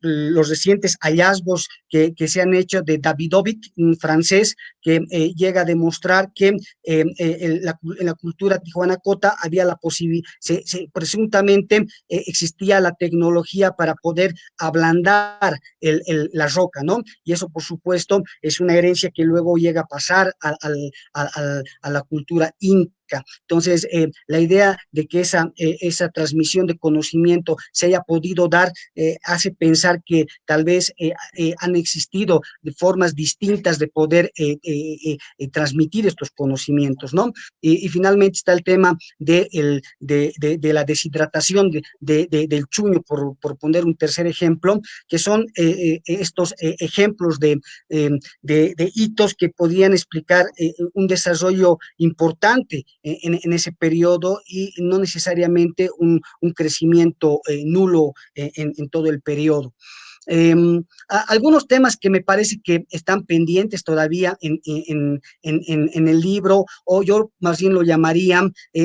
recientes hallazgos que se han hecho de Davidovic, un francés, que llega a demostrar que en la cultura tijuanacota había la posibilidad, presuntamente existía la tecnología para poder ablandar la roca, ¿no? Y eso, por supuesto, es una herencia que luego llega a pasar a la cultura inca. Entonces, la idea de que esa transmisión de conocimiento se haya podido dar hace pensar que tal vez han existido de formas distintas de poder transmitir estos conocimientos, ¿no? Y finalmente está el tema de la deshidratación del chuño, por poner un tercer ejemplo, que son estos ejemplos de hitos que podían explicar un desarrollo importante en ese periodo, y no necesariamente un crecimiento nulo en todo el periodo. Algunos temas que me parece que están pendientes todavía en el libro, o yo más bien lo llamaría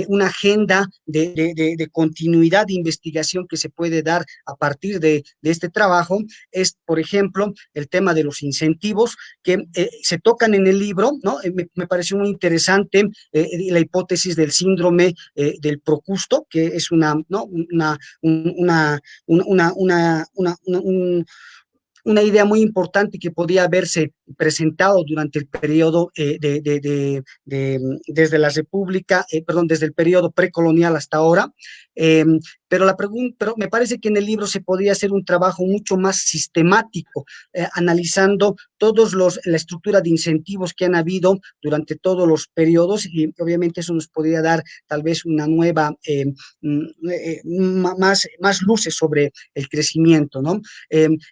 una agenda de continuidad de investigación que se puede dar a partir de este trabajo, es, por ejemplo, el tema de los incentivos que se tocan en el libro, ¿no? Me pareció muy interesante la hipótesis del síndrome del Procusto, que es una idea muy importante que podía haberse presentado durante el periodo desde la República, desde el periodo precolonial hasta ahora, pero me parece que en el libro se podría hacer un trabajo mucho más sistemático, analizando la estructura de incentivos que han habido durante todos los periodos, y obviamente eso nos podría dar tal vez una nueva, más luces sobre el crecimiento, ¿no?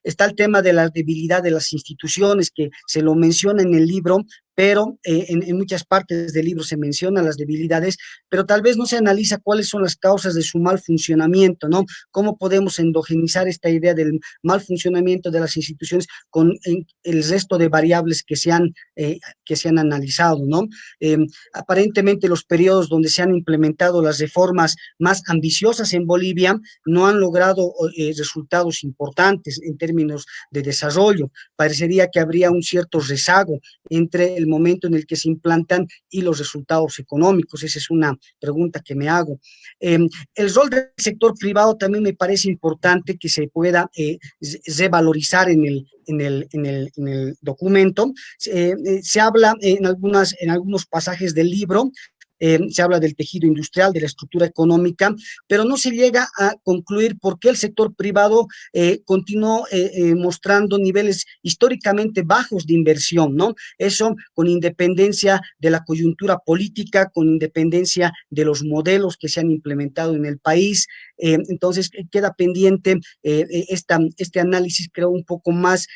Está el tema de la debilidad de las instituciones, que se lo menciona en el libro, pero en muchas partes del libro se mencionan las debilidades, pero tal vez no se analiza cuáles son las causas de su mal funcionamiento, ¿no? ¿Cómo podemos endogenizar esta idea del mal funcionamiento de las instituciones con el resto de variables que se han analizado, ¿no? Aparentemente los periodos donde se han implementado las reformas más ambiciosas en Bolivia no han logrado resultados importantes en términos de desarrollo. Parecería que habría un cierto rezago entre el momento en el que se implantan y los resultados económicos. Esa es una pregunta que me hago. El rol del sector privado también me parece importante que se pueda revalorizar en el documento. Se habla en algunos pasajes del libro, se habla del tejido industrial, de la estructura económica, pero no se llega a concluir por qué el sector privado continuó mostrando niveles históricamente bajos de inversión, ¿no? Eso con independencia de la coyuntura política, con independencia de los modelos que se han implementado en el país. Entonces queda pendiente este análisis, creo, un poco más,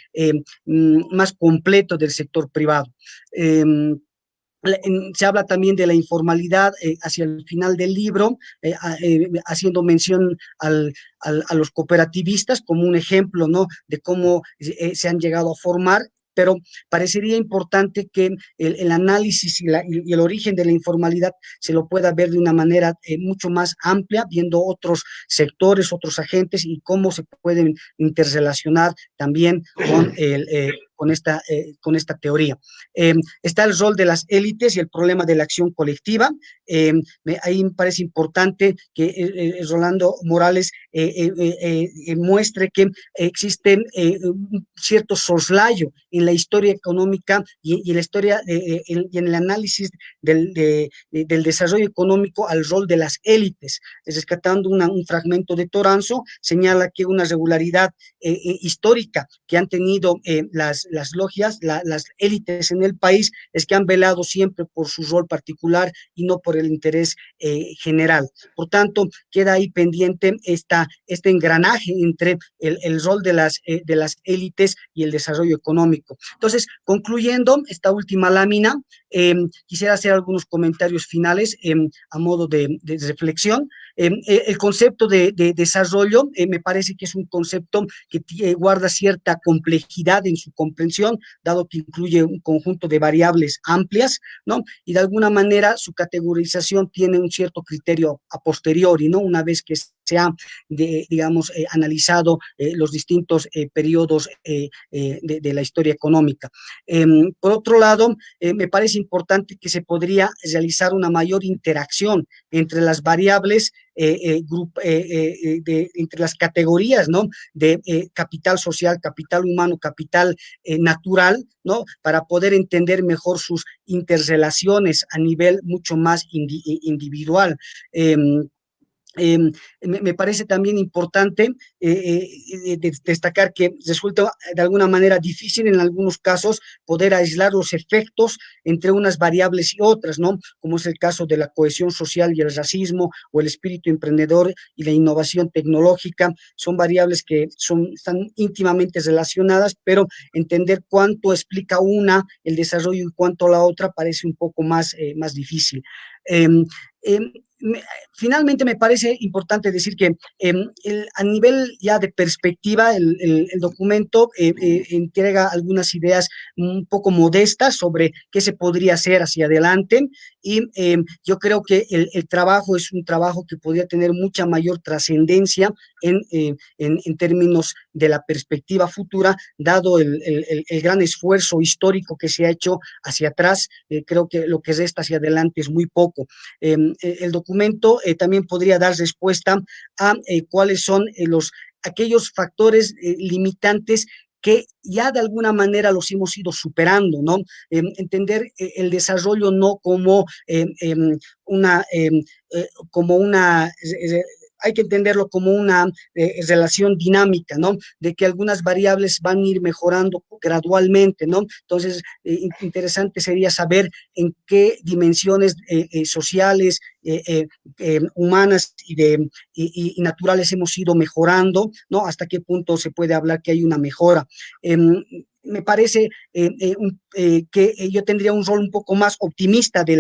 más completo del sector privado. Se habla también de la informalidad hacia el final del libro, haciendo mención a los cooperativistas como un ejemplo, ¿no? De cómo se han llegado a formar, pero parecería importante que el análisis y el origen de la informalidad se lo pueda ver de una manera mucho más amplia, viendo otros sectores, otros agentes y cómo se pueden interrelacionar también con esta teoría. Está el rol de las élites y el problema de la acción colectiva. Ahí me parece importante que Rolando Morales muestre que existe un cierto soslayo en la historia económica y en la historia y en el análisis del desarrollo económico al rol de las élites. Rescatando un fragmento de Toranzo, señala que una regularidad histórica que han tenido las logias, las élites en el país, es que han velado siempre por su rol particular y no por el interés general. Por tanto, queda ahí pendiente este engranaje entre el rol de las élites y el desarrollo económico. Entonces, concluyendo esta última lámina, quisiera hacer algunos comentarios finales a modo de reflexión. El concepto de desarrollo me parece que es un concepto que guarda cierta complejidad en su comprensión, dado que incluye un conjunto de variables amplias, ¿no? Y de alguna manera su categorización tiene un cierto criterio a posteriori, ¿no? Una vez que se ha, digamos, analizado los distintos periodos de la historia económica. Por otro lado, me parece importante que se podría realizar una mayor interacción entre las variables, entre las categorías, ¿no? De capital social, capital humano, capital natural, ¿no? Para poder entender mejor sus interrelaciones a nivel mucho más individual. Me parece también importante destacar que resulta de alguna manera difícil en algunos casos poder aislar los efectos entre unas variables y otras, ¿no? Como es el caso de la cohesión social y el racismo, o el espíritu emprendedor y la innovación tecnológica. Son variables que están íntimamente relacionadas, pero entender cuánto explica una el desarrollo y cuánto la otra parece un poco más difícil. Finalmente me parece importante decir que a nivel ya de perspectiva, el documento entrega algunas ideas un poco modestas sobre qué se podría hacer hacia adelante, y yo creo que el trabajo es un trabajo que podría tener mucha mayor trascendencia en términos de la perspectiva futura, dado el gran esfuerzo histórico que se ha hecho hacia atrás. Creo que lo que resta hacia adelante es muy poco. El documento también podría dar respuesta a cuáles son aquellos factores limitantes que ya de alguna manera los hemos ido superando, ¿no? Entender el desarrollo no como hay que entenderlo como una relación dinámica, ¿no? De que algunas variables van a ir mejorando gradualmente, ¿no? Entonces, interesante sería saber en qué dimensiones sociales, humanas y naturales hemos ido mejorando, ¿no? Hasta qué punto se puede hablar que hay una mejora. me parece que yo tendría un rol un poco más optimista de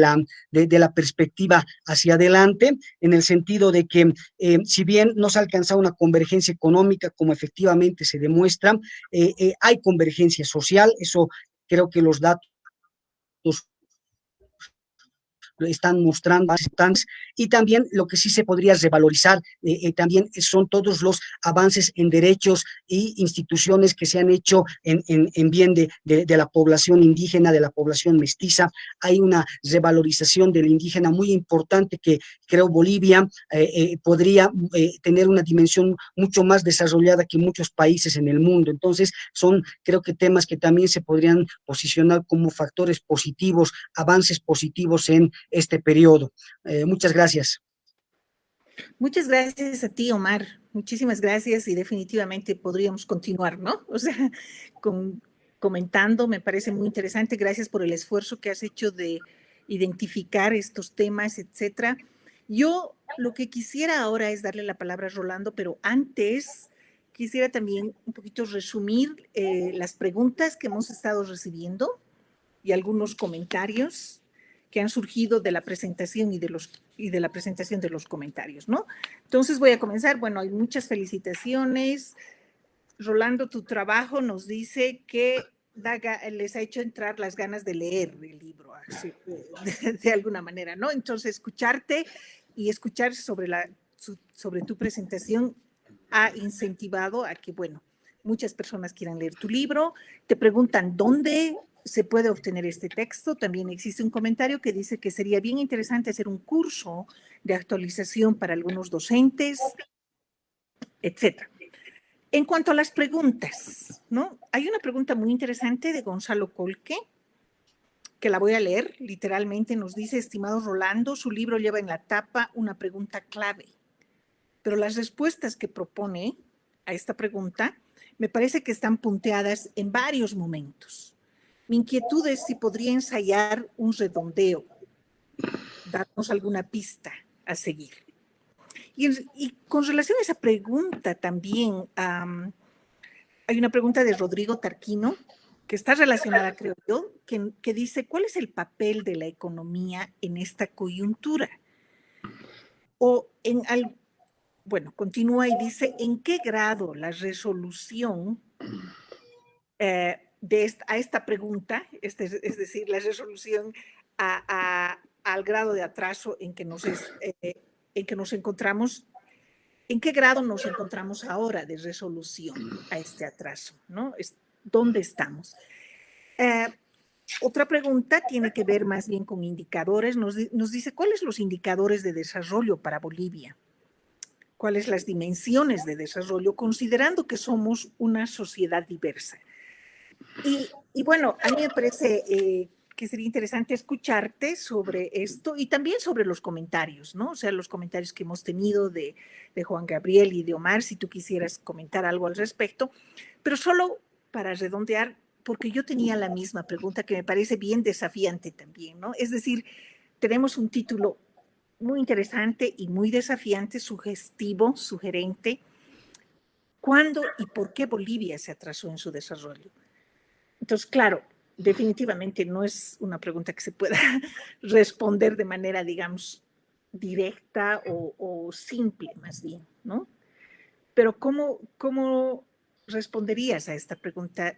la perspectiva hacia adelante, en el sentido de que si bien no se ha alcanzado una convergencia económica, como efectivamente se demuestra, hay convergencia social, eso creo que los datos están mostrando, y también lo que sí se podría revalorizar también son todos los avances en derechos y instituciones que se han hecho en bien de la población indígena, de la población mestiza. Hay una revalorización del indígena muy importante que creo Bolivia podría tener una dimensión mucho más desarrollada que muchos países en el mundo. Entonces, son creo que temas que también se podrían posicionar como factores positivos, avances positivos en este periodo. Muchas gracias. Muchas gracias a ti, Omar. Muchísimas gracias y definitivamente podríamos continuar, ¿no? O sea, comentando, me parece muy interesante. Gracias por el esfuerzo que has hecho de identificar estos temas, etcétera. Yo lo que quisiera ahora es darle la palabra a Rolando, pero antes quisiera también un poquito resumir las preguntas que hemos estado recibiendo y algunos comentarios que han surgido de la presentación y de la presentación de los comentarios, ¿no? Entonces voy a comenzar. Bueno, hay muchas felicitaciones. Rolando, tu trabajo nos dice que les ha hecho entrar las ganas de leer el libro, así, de alguna manera, ¿no? Entonces, escucharte y escuchar sobre tu presentación ha incentivado a que, bueno, muchas personas quieran leer tu libro. Te preguntan dónde se puede obtener este texto. También existe un comentario que dice que sería bien interesante hacer un curso de actualización para algunos docentes, etcétera. En cuanto a las preguntas, ¿no? Hay una pregunta muy interesante de Gonzalo Colque, que la voy a leer, literalmente nos dice: estimado Rolando, su libro lleva en la tapa una pregunta clave, pero las respuestas que propone a esta pregunta me parece que están punteadas en varios momentos. Mi inquietud es si podría ensayar un redondeo, darnos alguna pista a seguir. Y con relación a esa pregunta también, hay una pregunta de Rodrigo Tarquino, que está relacionada, creo yo, que dice: ¿cuál es el papel de la economía en esta coyuntura? O bueno, continúa y dice: ¿en qué grado la resolución a esta pregunta, es decir, la resolución al grado de atraso en que nos encontramos, ¿en qué grado nos encontramos ahora de resolución a este atraso, ¿no? ¿Dónde estamos? Otra pregunta tiene que ver más bien con indicadores. Nos dice: ¿cuáles son los indicadores de desarrollo para Bolivia? ¿Cuáles las dimensiones de desarrollo, considerando que somos una sociedad diversa? Y bueno, a mí me parece que sería interesante escucharte sobre esto y también sobre los comentarios, ¿no? O sea, los comentarios que hemos tenido de Juan Gabriel y de Omar, si tú quisieras comentar algo al respecto, pero solo para redondear, porque yo tenía la misma pregunta que me parece bien desafiante también, ¿no? Es decir, tenemos un título muy interesante y muy desafiante, sugestivo, sugerente. ¿Cuándo y por qué Bolivia se atrasó en su desarrollo? Entonces, claro, definitivamente no es una pregunta que se pueda responder de manera, digamos, directa o simple, más bien, ¿no? Pero ¿cómo responderías a esta pregunta,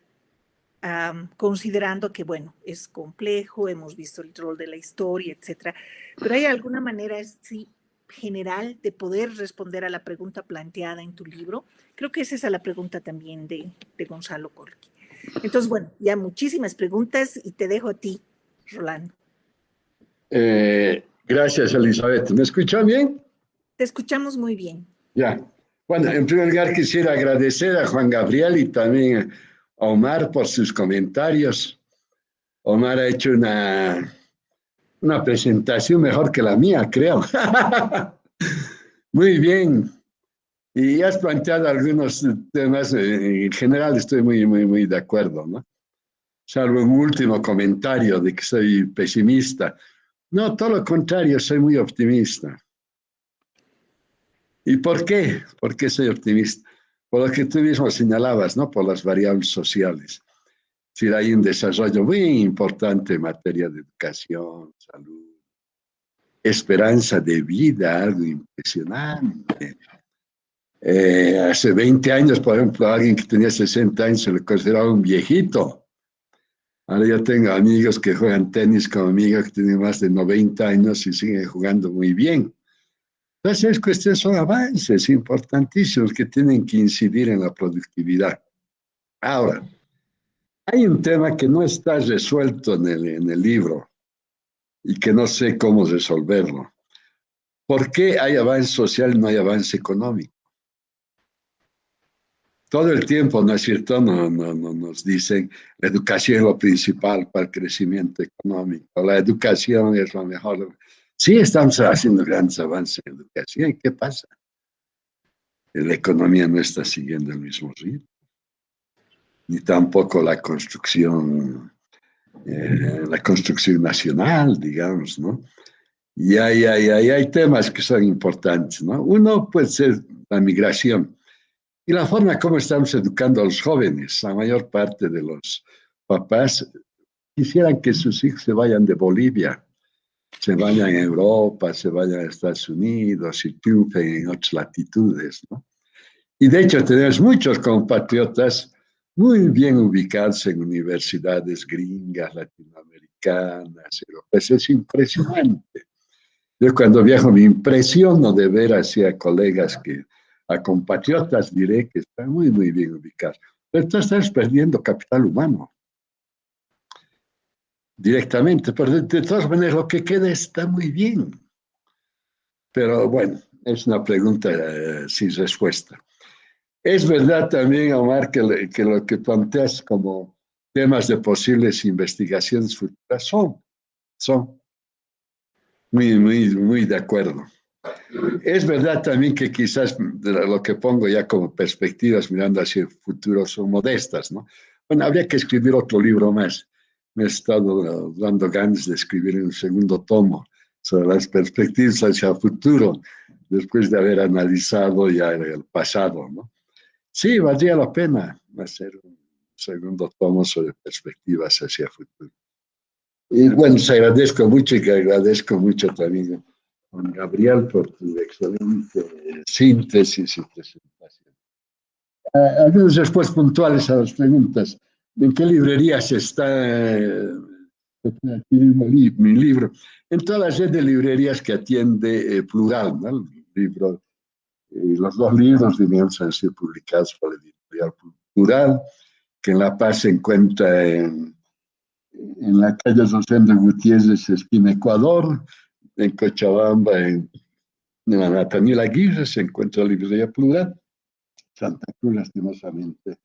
considerando que, bueno, es complejo, hemos visto el rol de la historia, etcétera, pero hay alguna manera, sí, general de poder responder a la pregunta planteada en tu libro? Creo que esa es la pregunta también de Gonzalo Colque. Entonces, bueno, ya muchísimas preguntas y te dejo a ti, Rolando. Gracias, Elizabeth. ¿Me escuchan bien? Te escuchamos muy bien. Ya. Bueno, en primer lugar quisiera agradecer a Juan Gabriel y también a Omar por sus comentarios. Omar ha hecho una presentación mejor que la mía, creo. Muy bien. Y has planteado algunos temas, en general estoy muy de acuerdo, ¿no? Salvo un último comentario de que soy pesimista. No, todo lo contrario, soy muy optimista. ¿Y por qué? ¿Por qué soy optimista? Por lo que tú mismo señalabas, ¿no? Por las variables sociales. Sí, hay un desarrollo muy importante en materia de educación, salud, esperanza de vida, algo impresionante. Hace 20 años, por ejemplo, alguien que tenía 60 años se le consideraba un viejito. Ahora yo tengo amigos que juegan tenis conmigo que tienen más de 90 años y siguen jugando muy bien. Entonces, es cuestión, son avances importantísimos que tienen que incidir en la productividad. Ahora, hay un tema que no está resuelto en el libro y que no sé cómo resolverlo. ¿Por qué hay avance social y no hay avance económico? Todo el tiempo, ¿no es cierto? Nos dicen la educación es lo principal para el crecimiento económico, la educación es lo mejor. Sí, estamos haciendo grandes avances en educación. ¿Y qué pasa? La economía no está siguiendo el mismo ritmo, ni tampoco la construcción nacional, digamos, ¿no? Y hay temas que son importantes, ¿no? Uno puede ser la migración y la forma como estamos educando a los jóvenes. La mayor parte de los papás quisieran que sus hijos se vayan de Bolivia, se vayan a Europa, se vayan a Estados Unidos y triunfen en otras latitudes, ¿no? Y de hecho tenemos muchos compatriotas muy bien ubicados en universidades gringas, latinoamericanas, europeas. Es impresionante. Yo cuando viajo me impresiono de ver hacia colegas a compatriotas diré que están muy, muy bien ubicados. Pero tú estás perdiendo capital humano directamente, pero de todas maneras lo que queda está muy bien. Pero bueno, es una pregunta sin respuesta. Es verdad también, Omar, que lo que planteas como temas de posibles investigaciones futuras son muy, muy, muy de acuerdo. Es verdad también que quizás lo que pongo ya como perspectivas mirando hacia el futuro son modestas, ¿no? Bueno, habría que escribir otro libro más. Me he estado dando ganas de escribir un segundo tomo sobre las perspectivas hacia el futuro, después de haber analizado ya el pasado, ¿no? Sí, valdría la pena hacer un segundo tomo sobre perspectivas hacia el futuro. Y bueno, te agradezco mucho y que agradezco mucho también Juan Gabriel por tu excelente síntesis y presentación. Algunas respuestas puntuales a las preguntas. ¿En qué librerías está mi libro? En toda la red de librerías que atiende Plural, ¿no? El libro, los dos libros, digamos, han sido publicados por la editorial Plural, que en La Paz se encuentra en la calle Rosendo Gutiérrez, esquina Ecuador, en Cochabamba, en la Nathaniel Aguirre, se encuentra la librería Plural. Santa Cruz, lastimosamente,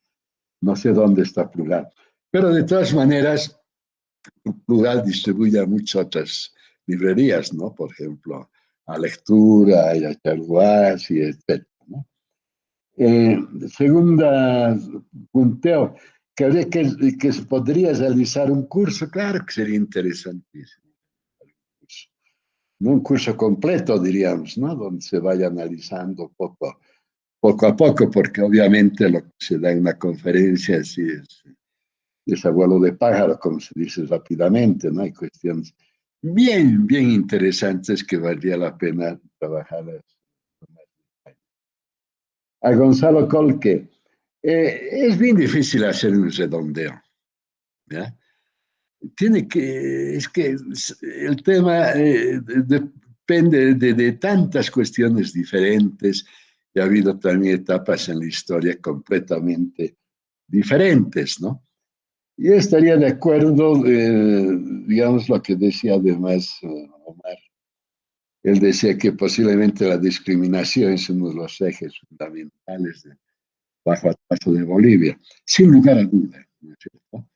no sé dónde está Plural. Pero de todas maneras, Plural distribuye a muchas otras librerías, ¿no? Por ejemplo, a Lectura, y a Charguás, y etc., ¿no? Segunda punteo, que se podría realizar un curso, claro que sería interesantísimo. No un curso completo, diríamos, ¿no? Donde se vaya analizando poco a poco, porque obviamente lo que se da en una conferencia sí es abuelo de pájaro, como se dice rápidamente, ¿no? Hay cuestiones bien, bien interesantes que valdría la pena trabajarlas. A Gonzalo Colque, es bien difícil hacer un redondeo, ¿ya? Es que el tema depende de tantas cuestiones diferentes y ha habido también etapas en la historia completamente diferentes, ¿no? Yo estaría de acuerdo, digamos, lo que decía además Omar. Él decía que posiblemente la discriminación es uno de los ejes fundamentales bajo el caso de Bolivia, sin lugar a duda, ¿no es cierto?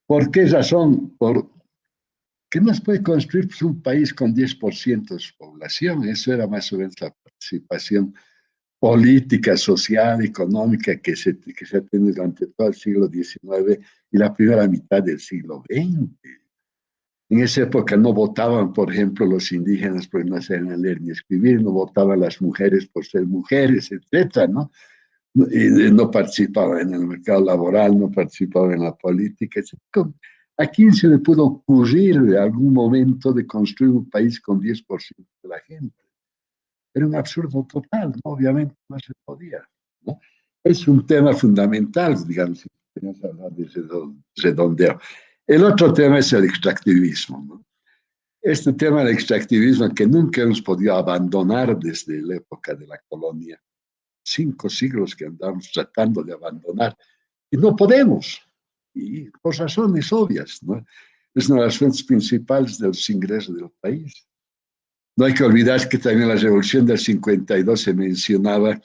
¿Por qué razón? Porque no se puede construir un país con 10% de su población. Eso era más o menos la participación política, social, económica que se ha tenido durante todo el siglo XIX y la primera mitad del siglo XX. En esa época no votaban, por ejemplo, los indígenas porque no sabían leer ni escribir, no votaban las mujeres por ser mujeres, etcétera, ¿no? y no participaba en el mercado laboral, no participaba en la política. ¿A quién se le pudo ocurrir en algún momento de construir un país con 10% de la gente? Era un absurdo total, ¿no? Obviamente no se podía, ¿no? Es un tema fundamental, digamos, si queremos hablar de redondeo. El otro tema es el extractivismo, ¿no? Este tema del extractivismo que nunca hemos podido abandonar desde la época de la colonia, 5 siglos que andamos tratando de abandonar, y no podemos, y por razones obvias, ¿no? Es una de las fuentes principales de los ingresos del país. No hay que olvidar que también la revolución del 52 se mencionaba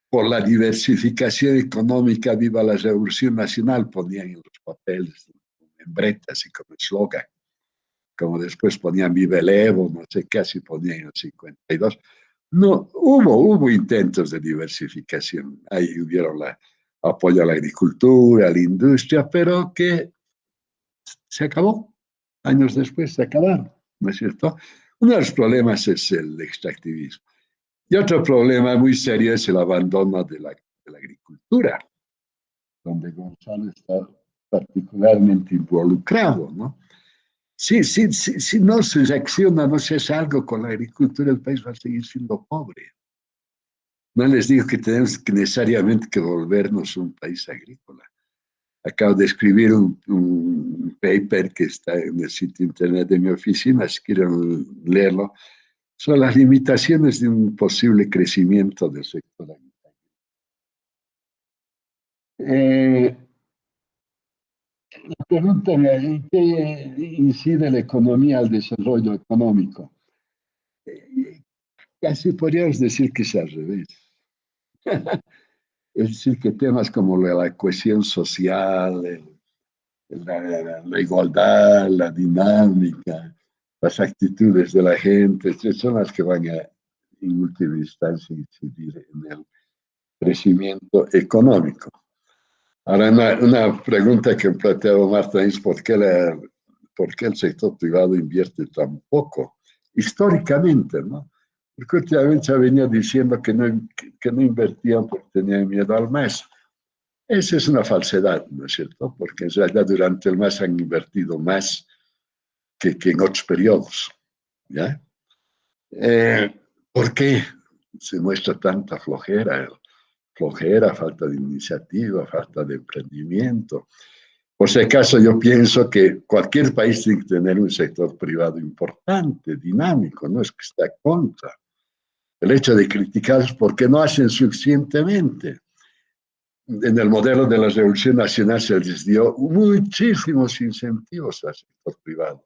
por la diversificación económica, viva la revolución nacional, ponían en los papeles, en bretas y como eslogan, como después ponían viva el Evo, no sé qué, así ponían en el 52. No, hubo intentos de diversificación, ahí hubieron apoyo a la agricultura, a la industria, pero que se acabó, años después se acabaron, ¿no es cierto? Uno de los problemas es el extractivismo. Y otro problema muy serio es el abandono de la agricultura, donde Gonzalo está particularmente involucrado, ¿no? Si no se reacciona, no se hace algo con la agricultura, el país va a seguir siendo pobre. No les digo que tenemos necesariamente que volvernos un país agrícola. Acabo de escribir un paper que está en el sitio internet de mi oficina, si quieren leerlo, son las limitaciones de un posible crecimiento del sector agrícola. La pregunta es, ¿en qué incide la economía al desarrollo económico? Casi podríamos decir que es al revés. Es decir, que temas como la cohesión social, la igualdad, la dinámica, las actitudes de la gente, son las que van a, en última instancia, incidir en el crecimiento económico. Ahora, una pregunta que planteaba Marta es ¿por qué el sector privado invierte tan poco? Históricamente, ¿no? Porque últimamente se venía diciendo que no invertían porque tenían miedo al MAS. Esa es una falsedad, ¿no es cierto? Porque en realidad durante el MAS han invertido más que en otros periodos, ¿ya? ¿Por qué se muestra tanta flojera? Falta de iniciativa, falta de emprendimiento. Por si acaso, yo pienso que cualquier país tiene que tener un sector privado importante, dinámico, no es que está contra. El hecho de criticarlos porque no hacen suficientemente. En el modelo de la Revolución Nacional se les dio muchísimos incentivos al sector privado.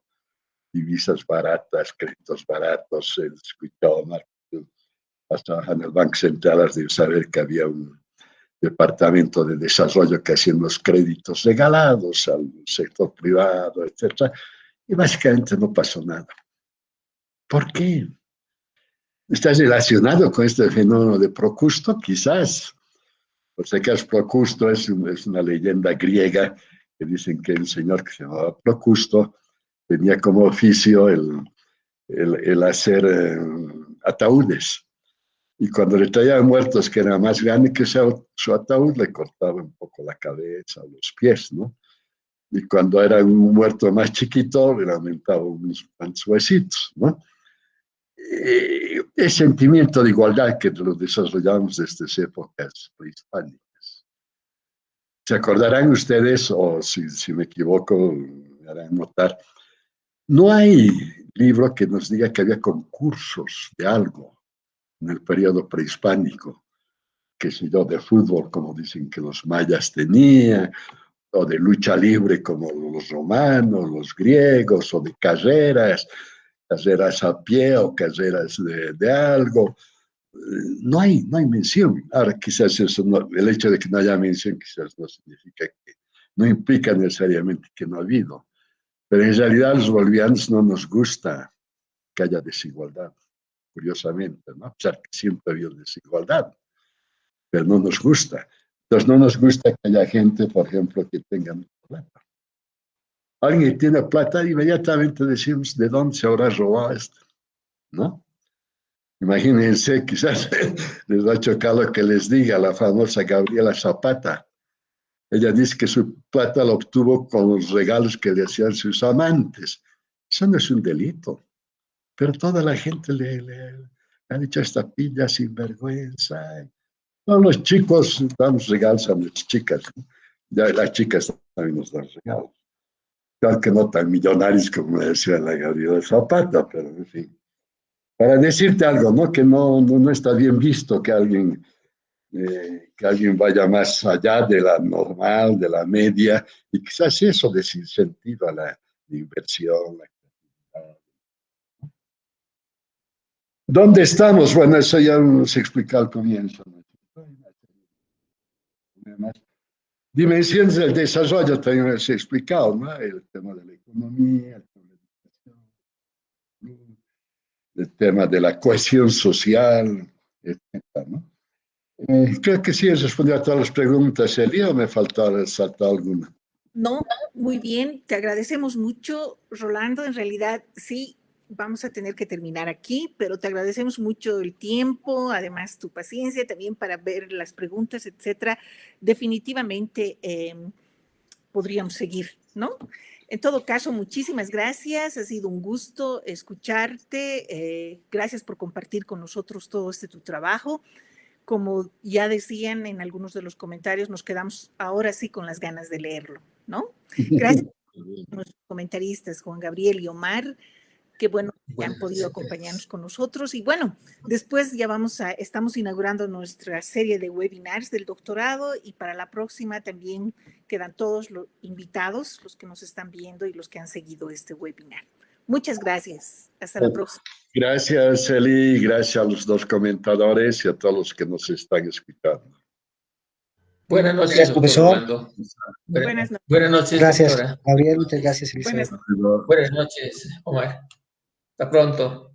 Divisas baratas, créditos baratos, se escuchaba más. Has trabajado en el Banco Central, has de saber que había un departamento de desarrollo que hacían los créditos regalados al sector privado, etc. Y básicamente no pasó nada. ¿Por qué? ¿Está relacionado con este fenómeno de Procusto? Quizás. Por si acaso, Procusto es una leyenda griega que dicen que un señor que se llamaba Procusto tenía como oficio el hacer ataúdes. Y cuando le traían muertos que eran más grandes que su ataúd, le cortaba un poco la cabeza o los pies, ¿no? Y cuando era un muerto más chiquito, le aumentaba unos cuantos huesitos, ¿no? El sentimiento de igualdad que lo desarrollamos desde épocas prehispánicas. ¿Se acordarán ustedes, o si me equivoco, me harán notar, no hay libro que nos diga que había concursos de algo en el periodo prehispánico, qué sé yo, de fútbol, como dicen que los mayas tenían, o de lucha libre como los romanos, los griegos, o de carreras a pie o carreras de algo. No hay mención. Ahora, quizás eso el hecho de que no haya mención quizás no significa que, no implica necesariamente que no ha habido. Pero en realidad a los bolivianos no nos gusta que haya desigualdad, curiosamente, ¿no? O sea, que siempre ha habido desigualdad, pero no nos gusta. Entonces no nos gusta que haya gente, por ejemplo, que tenga plata. Alguien que tiene plata, inmediatamente decimos de dónde se habrá robado esto, ¿no? Imagínense, quizás les va a chocar lo que les diga la famosa Gabriela Zapata. Ella dice que su plata la obtuvo con los regalos que le hacían sus amantes. Eso no es un delito, pero toda la gente le ha dicho esta pilla sinvergüenza. No, los chicos damos regalos a las chicas, ¿no? Ya las chicas también nos dan regalos. Claro que no tan millonarios como decía la Gabriela Zapata, pero en fin. Para decirte algo, ¿no? Que no está bien visto que alguien vaya más allá de la normal, de la media, y quizás eso desincentiva la inversión. ¿Dónde estamos? Bueno, eso ya nos explica al comienzo, ¿no? Dimensiones del desarrollo también les he explicado, ¿no? El tema de la economía, el tema de la educación, el tema de la cohesión social, etcétera, ¿no? Creo que sí he respondido a todas las preguntas, Elia, o me saltó alguna. No, muy bien, te agradecemos mucho, Rolando. En realidad, sí, vamos a tener que terminar aquí, pero te agradecemos mucho el tiempo, además tu paciencia también para ver las preguntas, etcétera. Definitivamente podríamos seguir, ¿no? En todo caso, muchísimas gracias. Ha sido un gusto escucharte. Gracias por compartir con nosotros todo tu trabajo. Como ya decían en algunos de los comentarios, nos quedamos ahora sí con las ganas de leerlo, ¿no? Gracias a nuestros comentaristas, Juan Gabriel y Omar, que bueno, que han podido acompañarnos con nosotros. Y bueno, después ya estamos inaugurando nuestra serie de webinars del doctorado, y para la próxima también quedan todos los invitados, los que nos están viendo y los que han seguido este webinar. Muchas gracias. Hasta la próxima. Gracias, Eli. Gracias a los dos comentadores y a todos los que nos están escuchando. Buenas noches, Gracias, profesor. Buenas noches, gracias, doctora. Gabriel. Muchas gracias, Eliseo. Buenas noches, Omar. Hasta pronto.